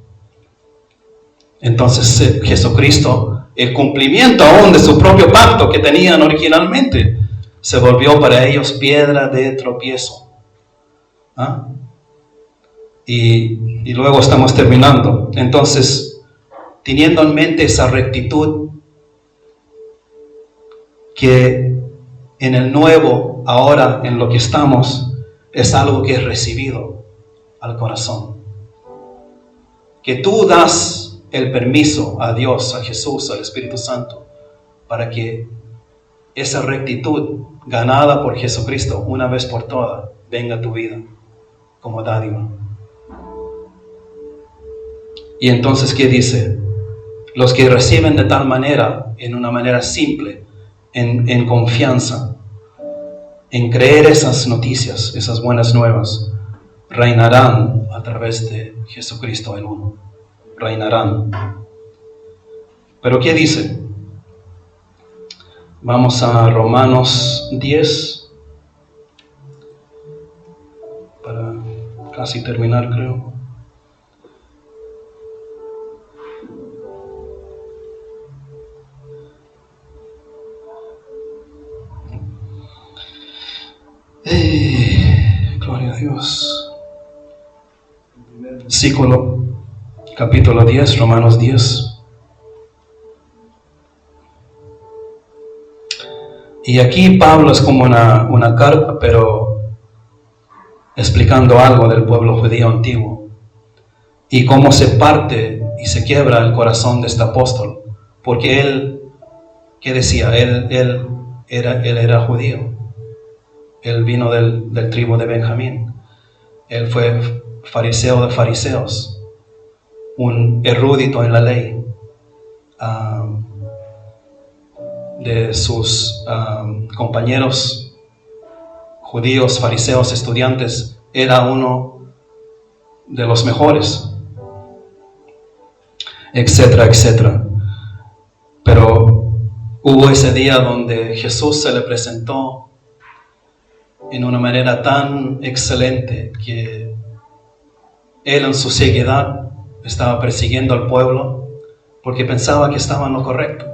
Entonces Jesucristo, el cumplimiento aún de su propio pacto que tenían originalmente, se volvió para ellos piedra de tropiezo. ¿Ah? Y luego estamos terminando. Entonces, teniendo en mente esa rectitud, que en el nuevo, ahora en lo que estamos, es algo que es recibido al corazón. Que tú das el permiso a Dios, a Jesús, al Espíritu Santo, para que esa rectitud ganada por Jesucristo una vez por todas venga a tu vida como dádiva. Y entonces, ¿qué dice? Los que reciben de tal manera, en una manera simple, en confianza, en creer esas noticias, esas buenas nuevas, reinarán a través de Jesucristo el uno. Reinarán. ¿Pero qué dice? Vamos a Romanos 10, para casi terminar, creo. Gloria a Dios. Capítulo 10, Romanos 10. Y aquí Pablo es como una carta, pero explicando algo del pueblo judío antiguo y cómo se parte y se quiebra el corazón de este apóstol, porque él, ¿qué decía? Él era judío. Él vino del tribu de Benjamín. Él fue fariseo de fariseos, un erudito en la ley. De sus compañeros judíos, fariseos, estudiantes, era uno de los mejores, etcétera, etcétera. Pero hubo ese día donde Jesús se le presentó en una manera tan excelente que él, en su ceguedad, estaba persiguiendo al pueblo porque pensaba que estaba en lo correcto.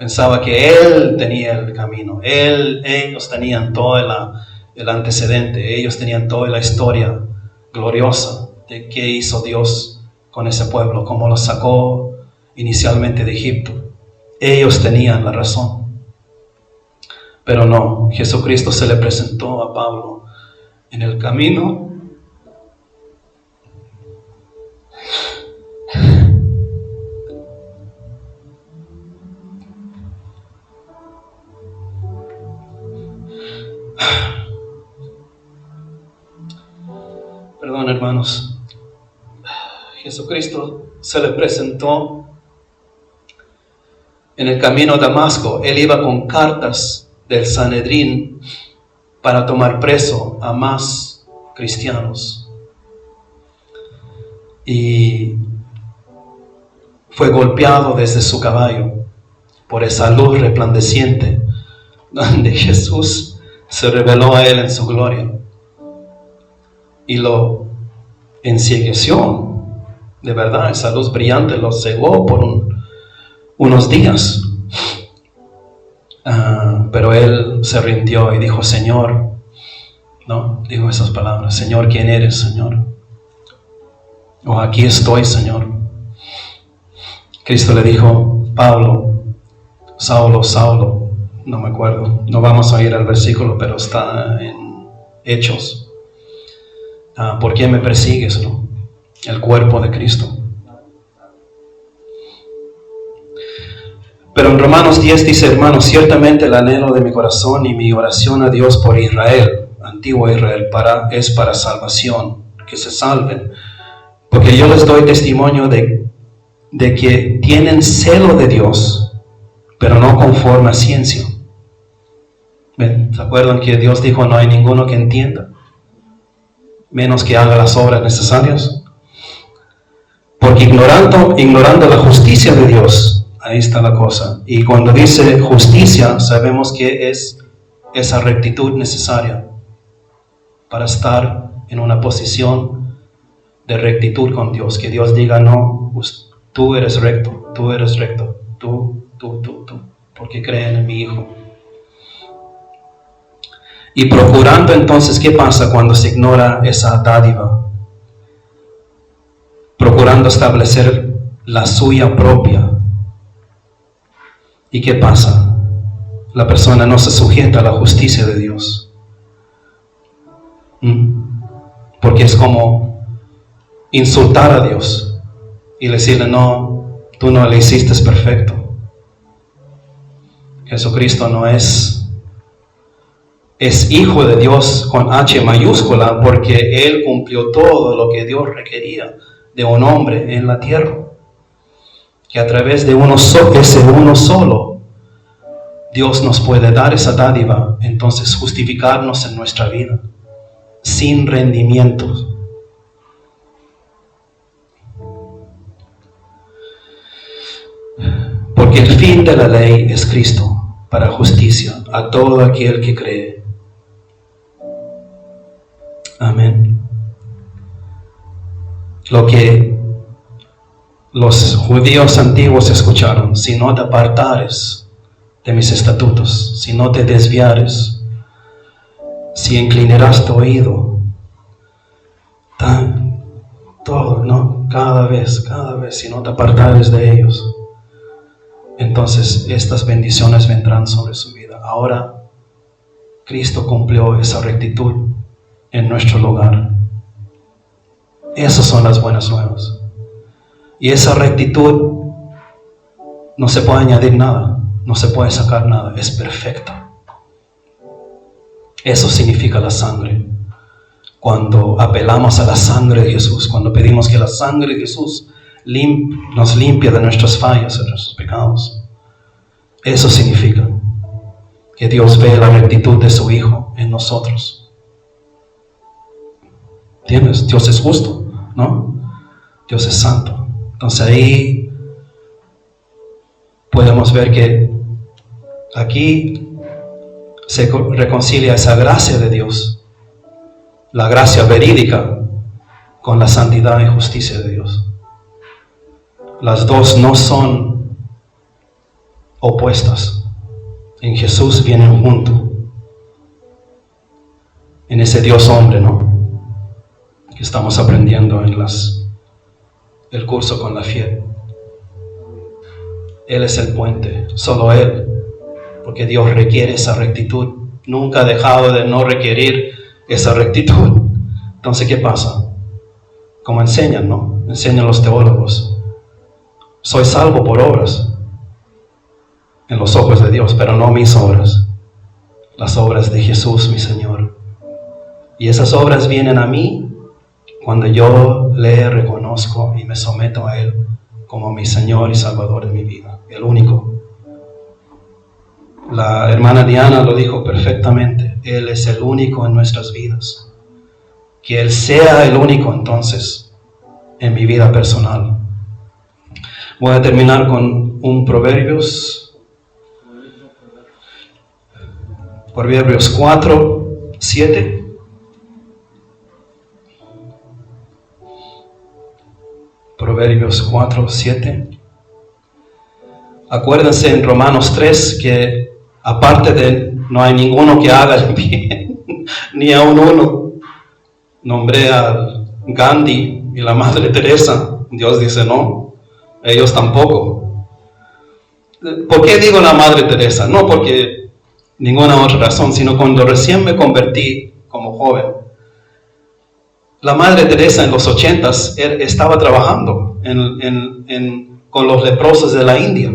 Pensaba que Él tenía el camino. Ellos tenían todo el antecedente. Ellos tenían toda la historia gloriosa de qué hizo Dios con ese pueblo, cómo lo sacó inicialmente de Egipto. Ellos tenían la razón. Pero no, Jesucristo se le presentó a Pablo en el camino. Perdón, hermanos. Jesucristo se le presentó en el camino a Damasco. Él iba con cartas del Sanedrín para tomar preso a más cristianos. Y fue golpeado desde su caballo por esa luz resplandeciente, donde Jesús se reveló a él en su gloria y lo ensiegueció. De verdad, esa luz brillante lo cegó por unos días. Pero él se rindió y dijo: Señor, ¿no? Dijo esas palabras: Señor, ¿quién eres, Señor? O aquí estoy, Señor. Cristo le dijo: Pablo, Saulo, Saulo, no me acuerdo, no vamos a ir al versículo, pero está en Hechos. ¿Por qué me persigues, no? El cuerpo de Cristo. Pero en Romanos 10 dice: hermanos, ciertamente el anhelo de mi corazón y mi oración a Dios por Israel, antiguo Israel, es para salvación, que se salven. Porque yo les doy testimonio de que tienen celo de Dios, pero no conforme a ciencia. ¿Se acuerdan que Dios dijo: no hay ninguno que entienda, menos que haga las obras necesarias? Porque ignorando la justicia de Dios, ahí está la cosa. Y cuando dice justicia, sabemos que es esa rectitud necesaria para estar en una posición de rectitud con Dios. Que Dios diga: no, tú eres recto, tú, porque creen en mi Hijo. Y procurando entonces, ¿qué pasa cuando se ignora esa dádiva? Procurando establecer la suya propia. ¿Y qué pasa? La persona no se sujeta a la justicia de Dios. Porque es como insultar a Dios y decirle: no, tú no le hiciste perfecto. Jesucristo no es hijo de Dios con H mayúscula, porque Él cumplió todo lo que Dios requería de un hombre en la tierra. Que a través de ese uno solo, Dios nos puede dar esa dádiva, entonces justificarnos en nuestra vida, sin rendimientos. Porque el fin de la ley es Cristo, para justicia a todo aquel que cree. Amén. Lo que los judíos antiguos escucharon: si no te apartares de mis estatutos, si no te desviares, si inclinarás tu oído, todo, ¿no? Cada vez, si no te apartares de ellos, entonces estas bendiciones vendrán sobre su vida. Ahora Cristo cumplió esa rectitud en nuestro lugar. Esas son las buenas nuevas. Y esa rectitud no se puede añadir nada, no se puede sacar nada, es perfecta. Eso significa la sangre. Cuando apelamos a la sangre de Jesús, cuando pedimos que la sangre de Jesús nos limpie de nuestras fallas, de nuestros pecados, eso significa que Dios ve la rectitud de su Hijo en nosotros. ¿Entiendes? Dios es justo, ¿no? Dios es santo. Entonces ahí podemos ver que aquí se reconcilia esa gracia de Dios, la gracia verídica, con la santidad y justicia de Dios. Las dos no son opuestas. En Jesús vienen juntos. En ese Dios hombre, ¿no? Que estamos aprendiendo en el curso con la fiel. Él es el puente, solo Él. Porque Dios requiere esa rectitud. Nunca ha dejado de no requerir esa rectitud. Entonces, ¿qué pasa? Como enseñan, ¿no? Enseñan los teólogos. Soy salvo por obras en los ojos de Dios, pero no mis obras. Las obras de Jesús, mi Señor. Y esas obras vienen a mí cuando yo le reconozco y me someto a Él como mi Señor y Salvador de mi vida. El único. La hermana Diana lo dijo perfectamente. Él es el único en nuestras vidas. Que Él sea el único entonces en mi vida personal. Voy a terminar con un Proverbios 4:7. Proverbios 4:7. Acuérdense en Romanos 3 que aparte de Él no hay ninguno que haga el bien, ni aun uno. Nombré a Gandhi y la Madre Teresa. Dios dice no, ellos tampoco. ¿Por qué digo la Madre Teresa? No porque ninguna otra razón, sino cuando recién me convertí como joven. La Madre Teresa en los 80s estaba trabajando con los leprosos de la India.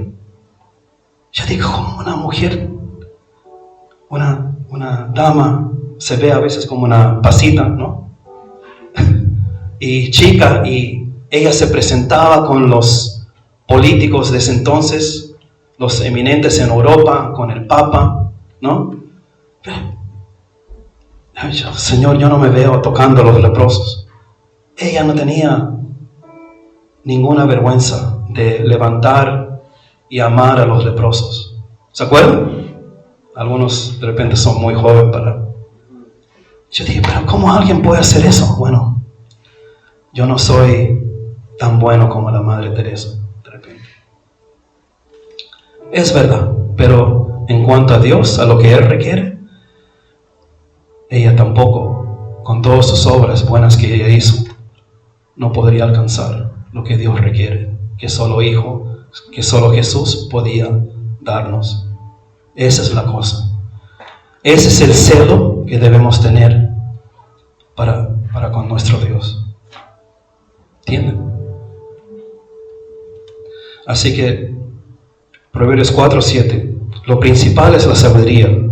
Yo digo, como una mujer, una dama, se ve a veces como una pasita, ¿no? Y chica, y ella se presentaba con los políticos de ese entonces, los eminentes en Europa, con el Papa, ¿no? Señor, yo no me veo tocando a los leprosos. Ella no tenía ninguna vergüenza de levantar y amar a los leprosos. ¿Se acuerdan? Algunos de repente son muy jóvenes para... Yo dije, pero ¿cómo alguien puede hacer eso? Bueno, yo no soy tan bueno como la Madre Teresa, de repente. Es verdad, pero en cuanto a Dios, a lo que Él requiere, ella tampoco, con todas sus obras buenas que ella hizo, no podría alcanzar lo que Dios requiere, que solo Jesús podía darnos. Esa es la cosa. Ese es el celo que debemos tener para con nuestro Dios. ¿Entienden? Así que, Proverbios 4:7, lo principal es la sabiduría.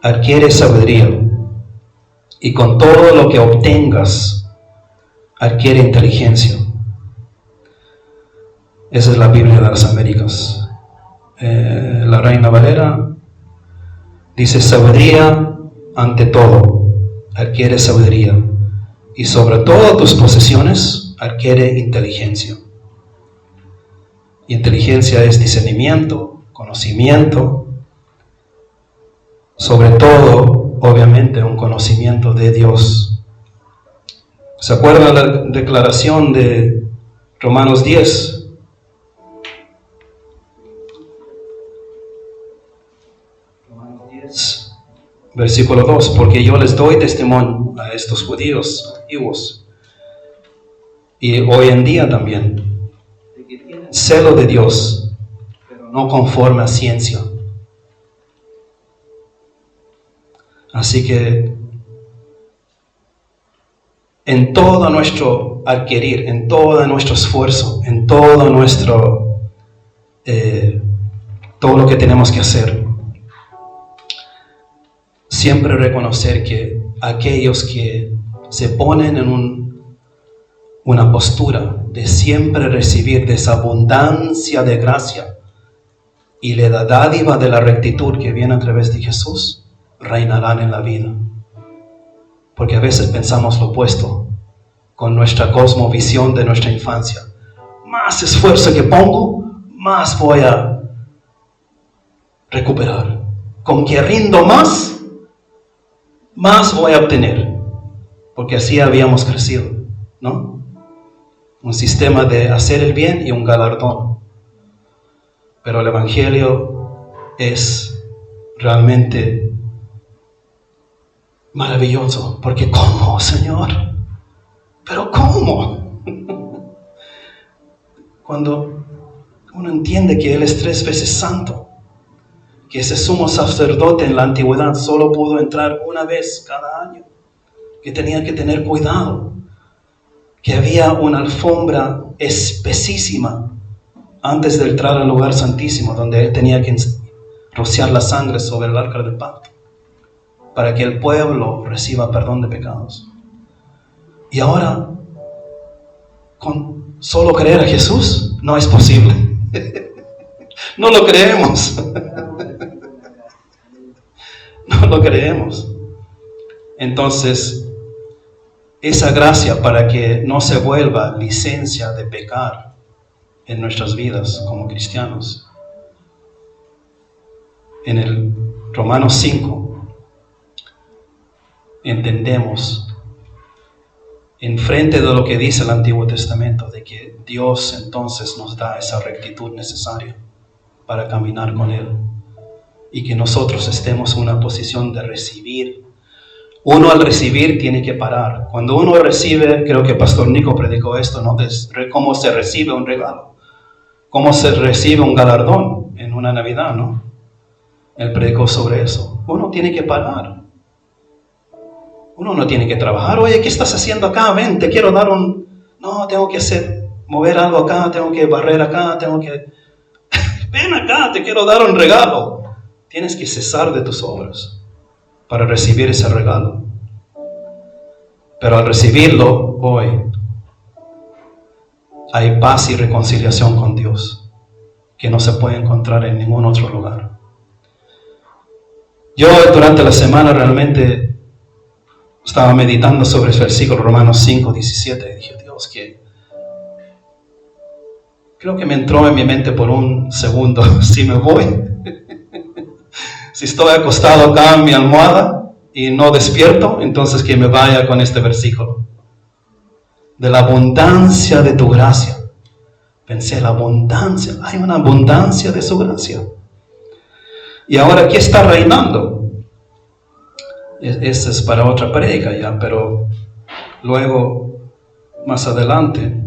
Adquiere sabiduría, y con todo lo que obtengas, adquiere inteligencia. Esa es la Biblia de las Américas. La Reina Valera dice, sabiduría ante todo, adquiere sabiduría, y sobre todas tus posesiones, adquiere inteligencia. Inteligencia es discernimiento, conocimiento, sobre todo, obviamente, un conocimiento de Dios. ¿Se acuerdan la declaración de Romanos 10? Romanos 10, versículo 2. Porque yo les doy testimonio a estos judíos antiguos, y hoy en día también, de que tienen celo de Dios, pero no conforme a ciencia. Así que en todo nuestro adquirir, en todo nuestro esfuerzo, en todo todo lo que tenemos que hacer, siempre reconocer que aquellos que se ponen en una postura de siempre recibir de esa abundancia de gracia y de la dádiva de la rectitud que viene a través de Jesús, reinarán en la vida. Porque a veces pensamos lo opuesto con nuestra cosmovisión de nuestra infancia. Más esfuerzo que pongo, más voy a recuperar. Con que rindo más voy a obtener. Porque así habíamos crecido, ¿no? Un sistema de hacer el bien y un galardón. Pero el Evangelio es realmente maravilloso, porque ¿cómo, Señor? ¿Pero cómo? Cuando uno entiende que Él es 3 veces santo, que ese sumo sacerdote en la antigüedad solo pudo entrar una vez cada año, que tenía que tener cuidado, que había una alfombra espesísima antes de entrar al lugar santísimo, donde Él tenía que rociar la sangre sobre el arca del pacto, para que el pueblo reciba perdón de pecados. Y ahora, con solo creer a Jesús, no es posible. No lo creemos. No lo creemos. Entonces, esa gracia para que no se vuelva licencia de pecar en nuestras vidas como cristianos. En el Romanos 5 entendemos, en frente de lo que dice el Antiguo Testamento, de que Dios entonces nos da esa rectitud necesaria para caminar con Él, y que nosotros estemos en una posición de recibir. Uno al recibir tiene que parar. Cuando uno recibe, creo que Pastor Nico predicó esto, ¿no? De cómo se recibe un regalo, cómo se recibe un galardón en una Navidad, ¿no? Él predicó sobre eso. Uno tiene que parar. Uno no tiene que trabajar. Oye, ¿qué estás haciendo acá? Ven, te quiero dar No, tengo que mover algo acá, tengo que barrer acá, Ven acá, te quiero dar un regalo. Tienes que cesar de tus obras para recibir ese regalo. Pero al recibirlo hoy, hay paz y reconciliación con Dios que no se puede encontrar en ningún otro lugar. Yo durante la semana realmente estaba meditando sobre el versículo Romanos 5, 17 y dije, Dios, que creo que me entró en mi mente por un segundo, si me voy, si estoy acostado acá en mi almohada y no despierto, entonces que me vaya con este versículo. De la abundancia de tu gracia. Pensé, la abundancia, hay una abundancia de su gracia. Y ahora, ¿qué está reinando? Esta es para otra prédica ya, pero luego, más adelante,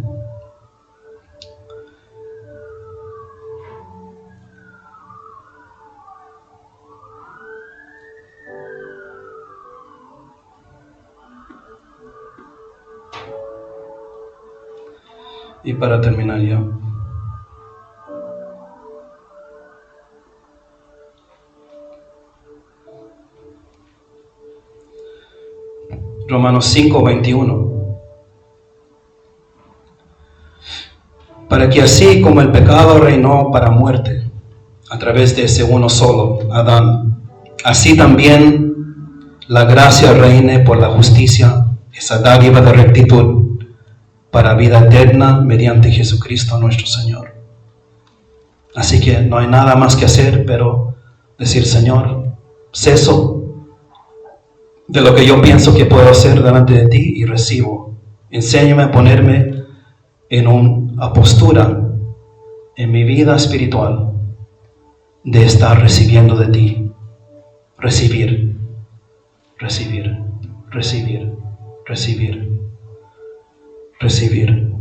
y para terminar ya, Romanos 5, 21. Para que así como el pecado reinó para muerte a través de ese uno solo, Adán, así también la gracia reine por la justicia, esa dádiva de rectitud, para vida eterna mediante Jesucristo nuestro Señor. Así que no hay nada más que hacer, pero decir, Señor, ceso de lo que yo pienso que puedo hacer delante de ti y recibo. Enséñame a ponerme en una postura en mi vida espiritual de estar recibiendo de ti. Recibir, recibir, recibir, recibir, recibir.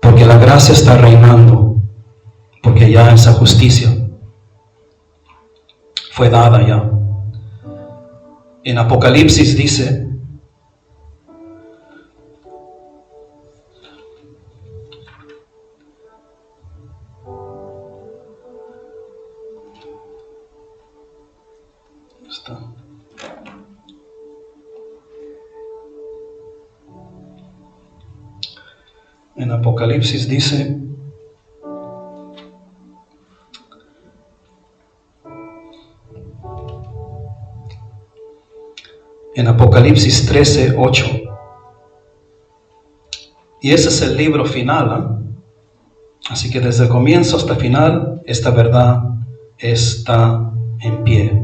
Porque la gracia está reinando, porque ya esa justicia fue dada ya. En Apocalipsis dice, en Apocalipsis dice, en Apocalipsis 13, 8. Y ese es el libro final, ¿eh? Así que desde el comienzo hasta el final, esta verdad está en pie.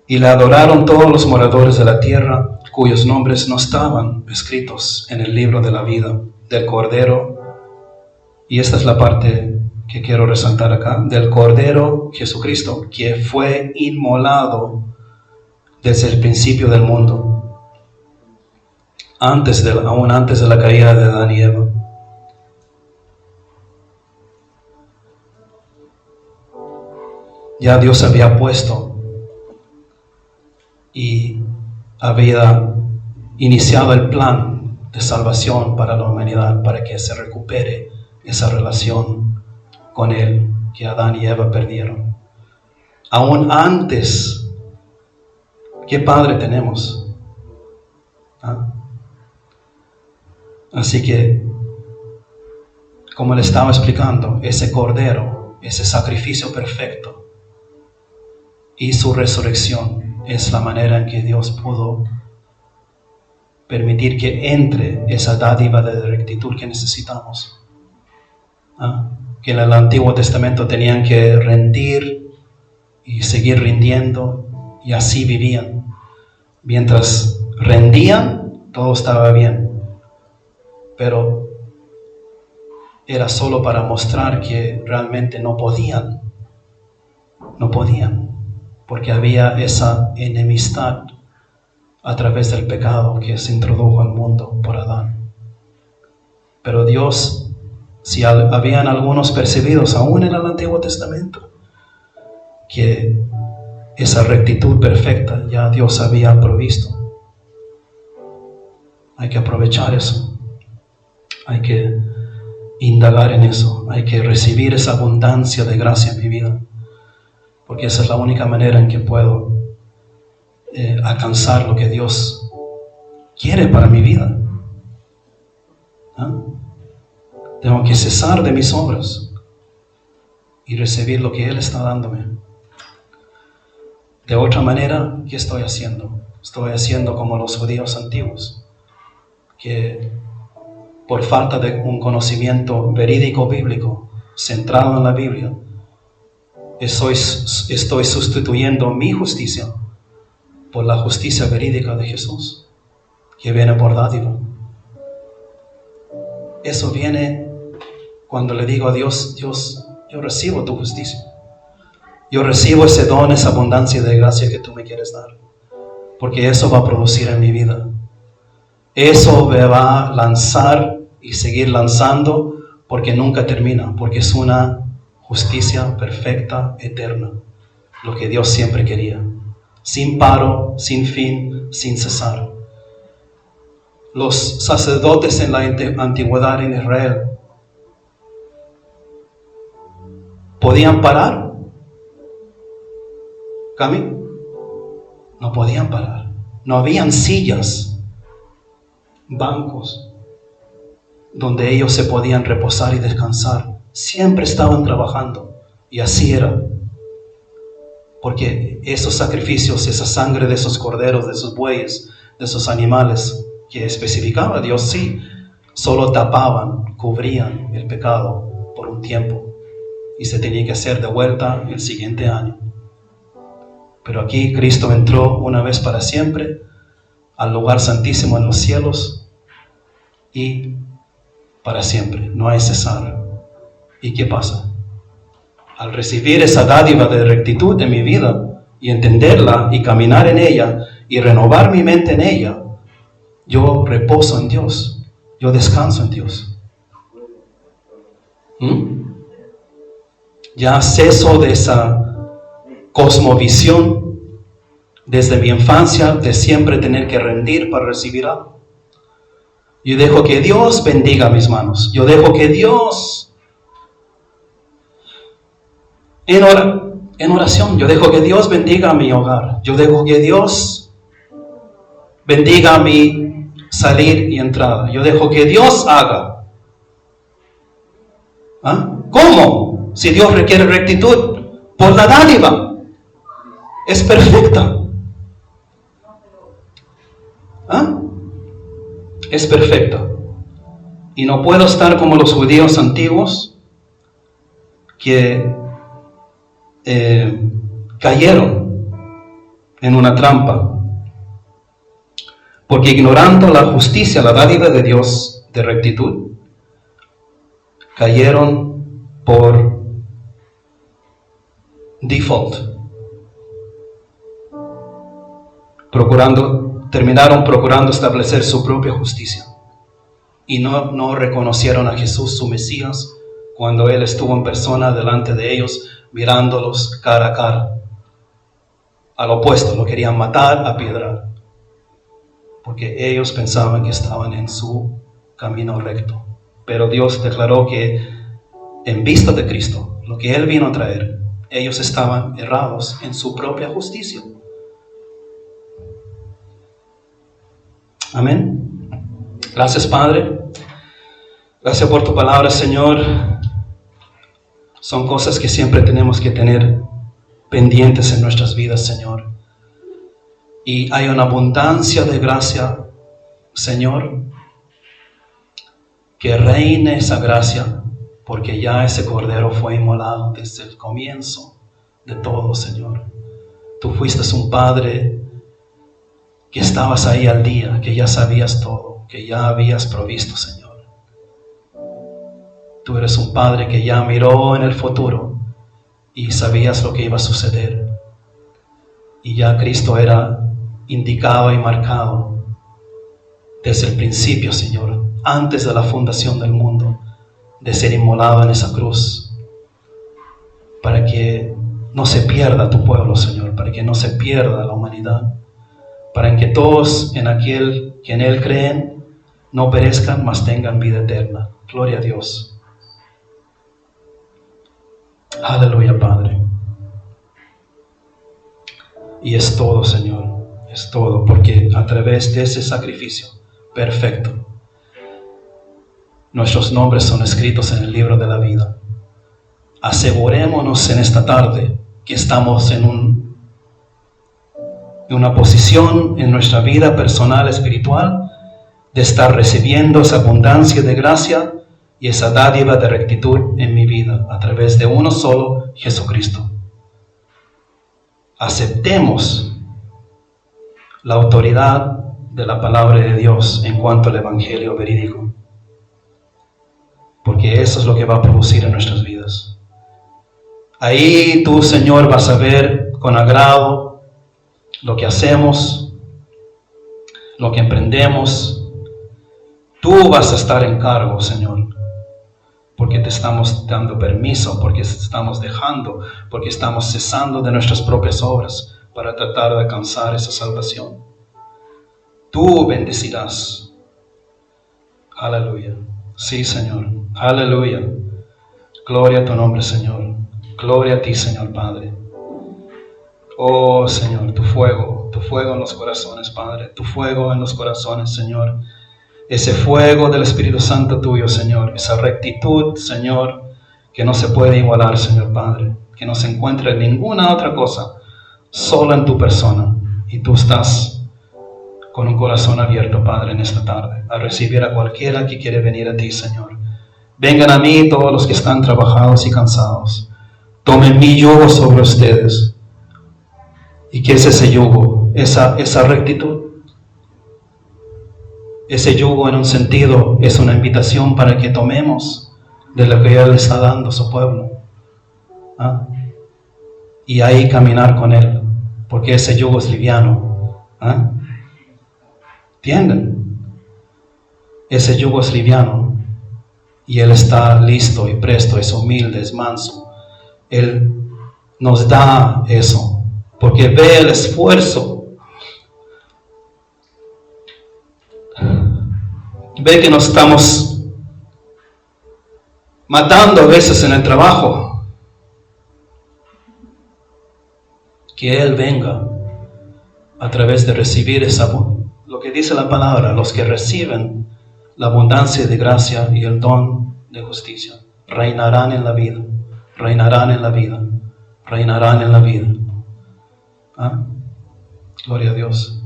Y le adoraron todos los moradores de la tierra, cuyos nombres no estaban escritos en el libro de la vida del Cordero Y esta es la parte que quiero resaltar acá, del Cordero Jesucristo, que fue inmolado desde el principio del mundo, aún antes de la caída de Adán y Eva. Ya Dios había puesto y había iniciado el plan de salvación para la humanidad, para que se recupere esa relación con Él que Adán y Eva perdieron. Aún antes, ¿qué Padre tenemos? ¿Ah? Así que, como le estaba explicando, ese Cordero, ese sacrificio perfecto y su resurrección es la manera en que Dios pudo permitir que entre esa dádiva de rectitud que necesitamos. Que en el Antiguo Testamento tenían que rendir y seguir rindiendo, y así vivían. Mientras rendían, todo estaba bien, pero era solo para mostrar que realmente no podían, porque había esa enemistad a través del pecado que se introdujo al mundo por Adán. Pero Dios, si habían algunos percibidos aún en el Antiguo Testamento, que esa rectitud perfecta ya Dios había provisto. Hay que aprovechar eso. Hay que indagar en eso. Hay que recibir esa abundancia de gracia en mi vida. Porque esa es la única manera en que puedo alcanzar lo que Dios quiere para mi vida. Tengo que cesar de mis obras y recibir lo que Él está dándome. De otra manera, ¿qué estoy haciendo? Estoy haciendo como los judíos antiguos, que por falta de un conocimiento verídico bíblico, centrado en la Biblia, estoy sustituyendo mi justicia por la justicia verídica de Jesús, que viene por dádiva. Eso viene cuando le digo a Dios, Dios, yo recibo tu justicia. Yo recibo ese don, esa abundancia de gracia que tú me quieres dar. Porque eso va a producir en mi vida. Eso me va a lanzar y seguir lanzando, porque nunca termina, porque es una justicia perfecta, eterna. Lo que Dios siempre quería. Sin paro, sin fin, sin cesar. Los sacerdotes en la antigüedad en Israel ¿podían parar? ¿Cami? No podían parar. No habían sillas, bancos, donde ellos se podían reposar y descansar. Siempre estaban trabajando. Y así era. Porque esos sacrificios, esa sangre de esos corderos, de esos bueyes, de esos animales que especificaba Dios, sí, solo tapaban, cubrían el pecado por un tiempo. Y se tenía que hacer de vuelta el siguiente año. Pero aquí Cristo entró una vez para siempre al lugar santísimo en los cielos y para siempre, no hay cesar. ¿Y qué pasa? Al recibir esa dádiva de rectitud en mi vida y entenderla y caminar en ella y renovar mi mente en ella, yo reposo en Dios, yo descanso en Dios. Ya ceso de esa cosmovisión desde mi infancia de siempre tener que rendir para recibir algo. Yo dejo que Dios bendiga mis manos. Yo dejo que Dios, en oración, yo dejo que Dios bendiga mi hogar. Yo dejo que Dios bendiga mi salir y entrada. Yo dejo que Dios haga. ¿Cómo? Si Dios requiere rectitud, por la dádiva. Es perfecta. Es perfecta. Y no puedo estar como los judíos antiguos que cayeron en una trampa. Porque ignorando la justicia, la dádiva de Dios de rectitud, cayeron por default, terminaron procurando establecer su propia justicia y no reconocieron a Jesús su Mesías cuando Él estuvo en persona delante de ellos, mirándolos cara a cara. Al opuesto, lo querían matar a piedra, porque ellos pensaban que estaban en su camino recto. Pero Dios declaró que en vista de Cristo, lo que Él vino a traer, ellos estaban errados en su propia justicia. Amén. Gracias, Padre. Gracias por tu palabra, Señor. Son cosas que siempre tenemos que tener pendientes en nuestras vidas, Señor. Y hay una abundancia de gracia, Señor, que reine esa gracia, porque ya ese Cordero fue inmolado desde el comienzo de todo, Señor. Tú fuiste un Padre que estabas ahí al día, que ya sabías todo, que ya habías provisto, Señor. Tú eres un Padre que ya miró en el futuro y sabías lo que iba a suceder. Y ya Cristo era indicado y marcado desde el principio, Señor, antes de la fundación del mundo, de ser inmolado en esa cruz, para que no se pierda tu pueblo, Señor, para que no se pierda la humanidad, para que todos en aquel que en Él creen no perezcan, mas tengan vida eterna. Gloria a Dios. Aleluya, Padre. Y es todo, Señor, es todo, porque a través de ese sacrificio perfecto, nuestros nombres son escritos en el libro de la vida. Asegurémonos en esta tarde que estamos en una posición en nuestra vida personal, espiritual, de estar recibiendo esa abundancia de gracia y esa dádiva de rectitud en mi vida a través de uno solo, Jesucristo. Aceptemos la autoridad de la palabra de Dios en cuanto al Evangelio verídico, porque eso es lo que va a producir en nuestras vidas. Ahí tú, Señor, vas a ver con agrado lo que hacemos, lo que emprendemos. Tú vas a estar en cargo, Señor, porque te estamos dando permiso, porque estamos dejando, porque estamos cesando de nuestras propias obras para tratar de alcanzar esa salvación. Tú bendecirás. Aleluya. Sí, Señor. Aleluya. Gloria a tu nombre, Señor. Gloria a ti, Señor Padre. Oh, Señor, tu fuego en los corazones, Padre. Tu fuego en los corazones, Señor. Ese fuego del Espíritu Santo tuyo, Señor. Esa rectitud, Señor, que no se puede igualar, Señor Padre. Que no se encuentra en ninguna otra cosa, solo en tu persona. Y tú estás con un corazón abierto, Padre, en esta tarde, a recibir a cualquiera que quiere venir a ti, Señor. Vengan a mí todos los que están trabajados y cansados. Tomen mi yugo sobre ustedes. ¿Y qué es ese yugo? Esa rectitud. Ese yugo, en un sentido, es una invitación para que tomemos de lo que Él está dando a su pueblo. Y ahí caminar con Él, porque ese yugo es liviano. ¿Entienden? Ese yugo es liviano y Él está listo y presto, es humilde, es manso. Él nos da eso porque ve el esfuerzo, ve que nos estamos matando a veces en el trabajo. Que Él venga a través de recibir lo que dice la palabra, los que reciben la abundancia de gracia y el don de justicia, reinarán en la vida, reinarán en la vida, reinarán en la vida. Gloria a Dios.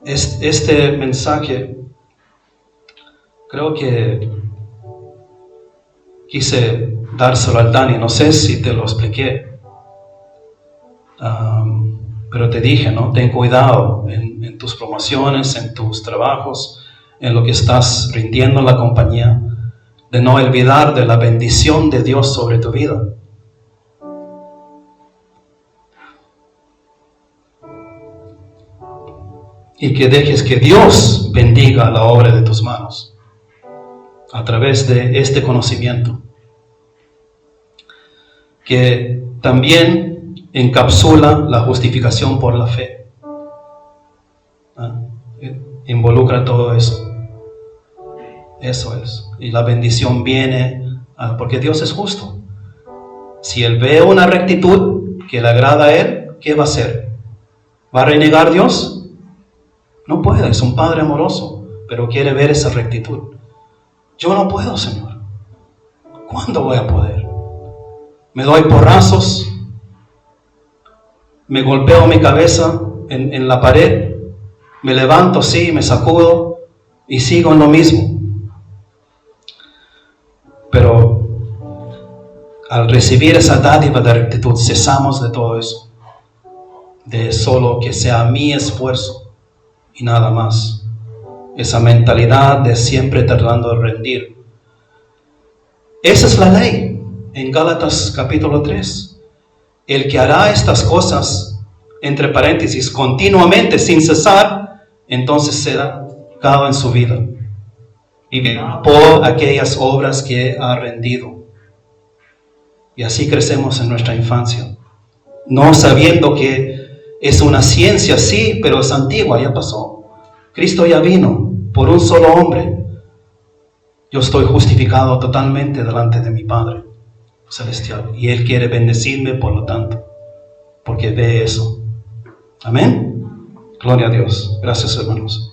Este mensaje creo que quise dárselo al Dani, no sé si te lo expliqué, pero te dije, ¿no? Ten cuidado en tus promociones, en tus trabajos, en lo que estás rindiendo en la compañía, de no olvidar de la bendición de Dios sobre tu vida. Y que dejes que Dios bendiga la obra de tus manos a través de este conocimiento, que también encapsula la justificación por la fe. Involucra todo eso. Eso es. Y la bendición viene porque Dios es justo. Si Él ve una rectitud que le agrada a Él, ¿qué va a hacer? ¿Va a renegar a Dios? No puede, es un Padre amoroso, pero quiere ver esa rectitud. Yo no puedo, Señor. ¿Cuándo voy a poder? Me doy porrazos, me golpeo mi cabeza en la pared, me levanto así, me sacudo y sigo en lo mismo. Pero al recibir esa dádiva de rectitud, cesamos de todo eso, de solo que sea mi esfuerzo y nada más. Esa mentalidad de siempre tratando de rendir. Esa es la ley en Gálatas capítulo 3. El que hará estas cosas, entre paréntesis, continuamente, sin cesar, entonces será pecado en su vida. Vivirá por aquellas obras que ha rendido. Y así crecemos en nuestra infancia. No sabiendo que es una ciencia, sí, pero es antigua, ya pasó. Cristo ya vino por un solo hombre. Yo estoy justificado totalmente delante de mi Padre Celestial. Y Él quiere bendecirme, por lo tanto, porque ve eso. Amén. Gloria a Dios. Gracias, hermanos.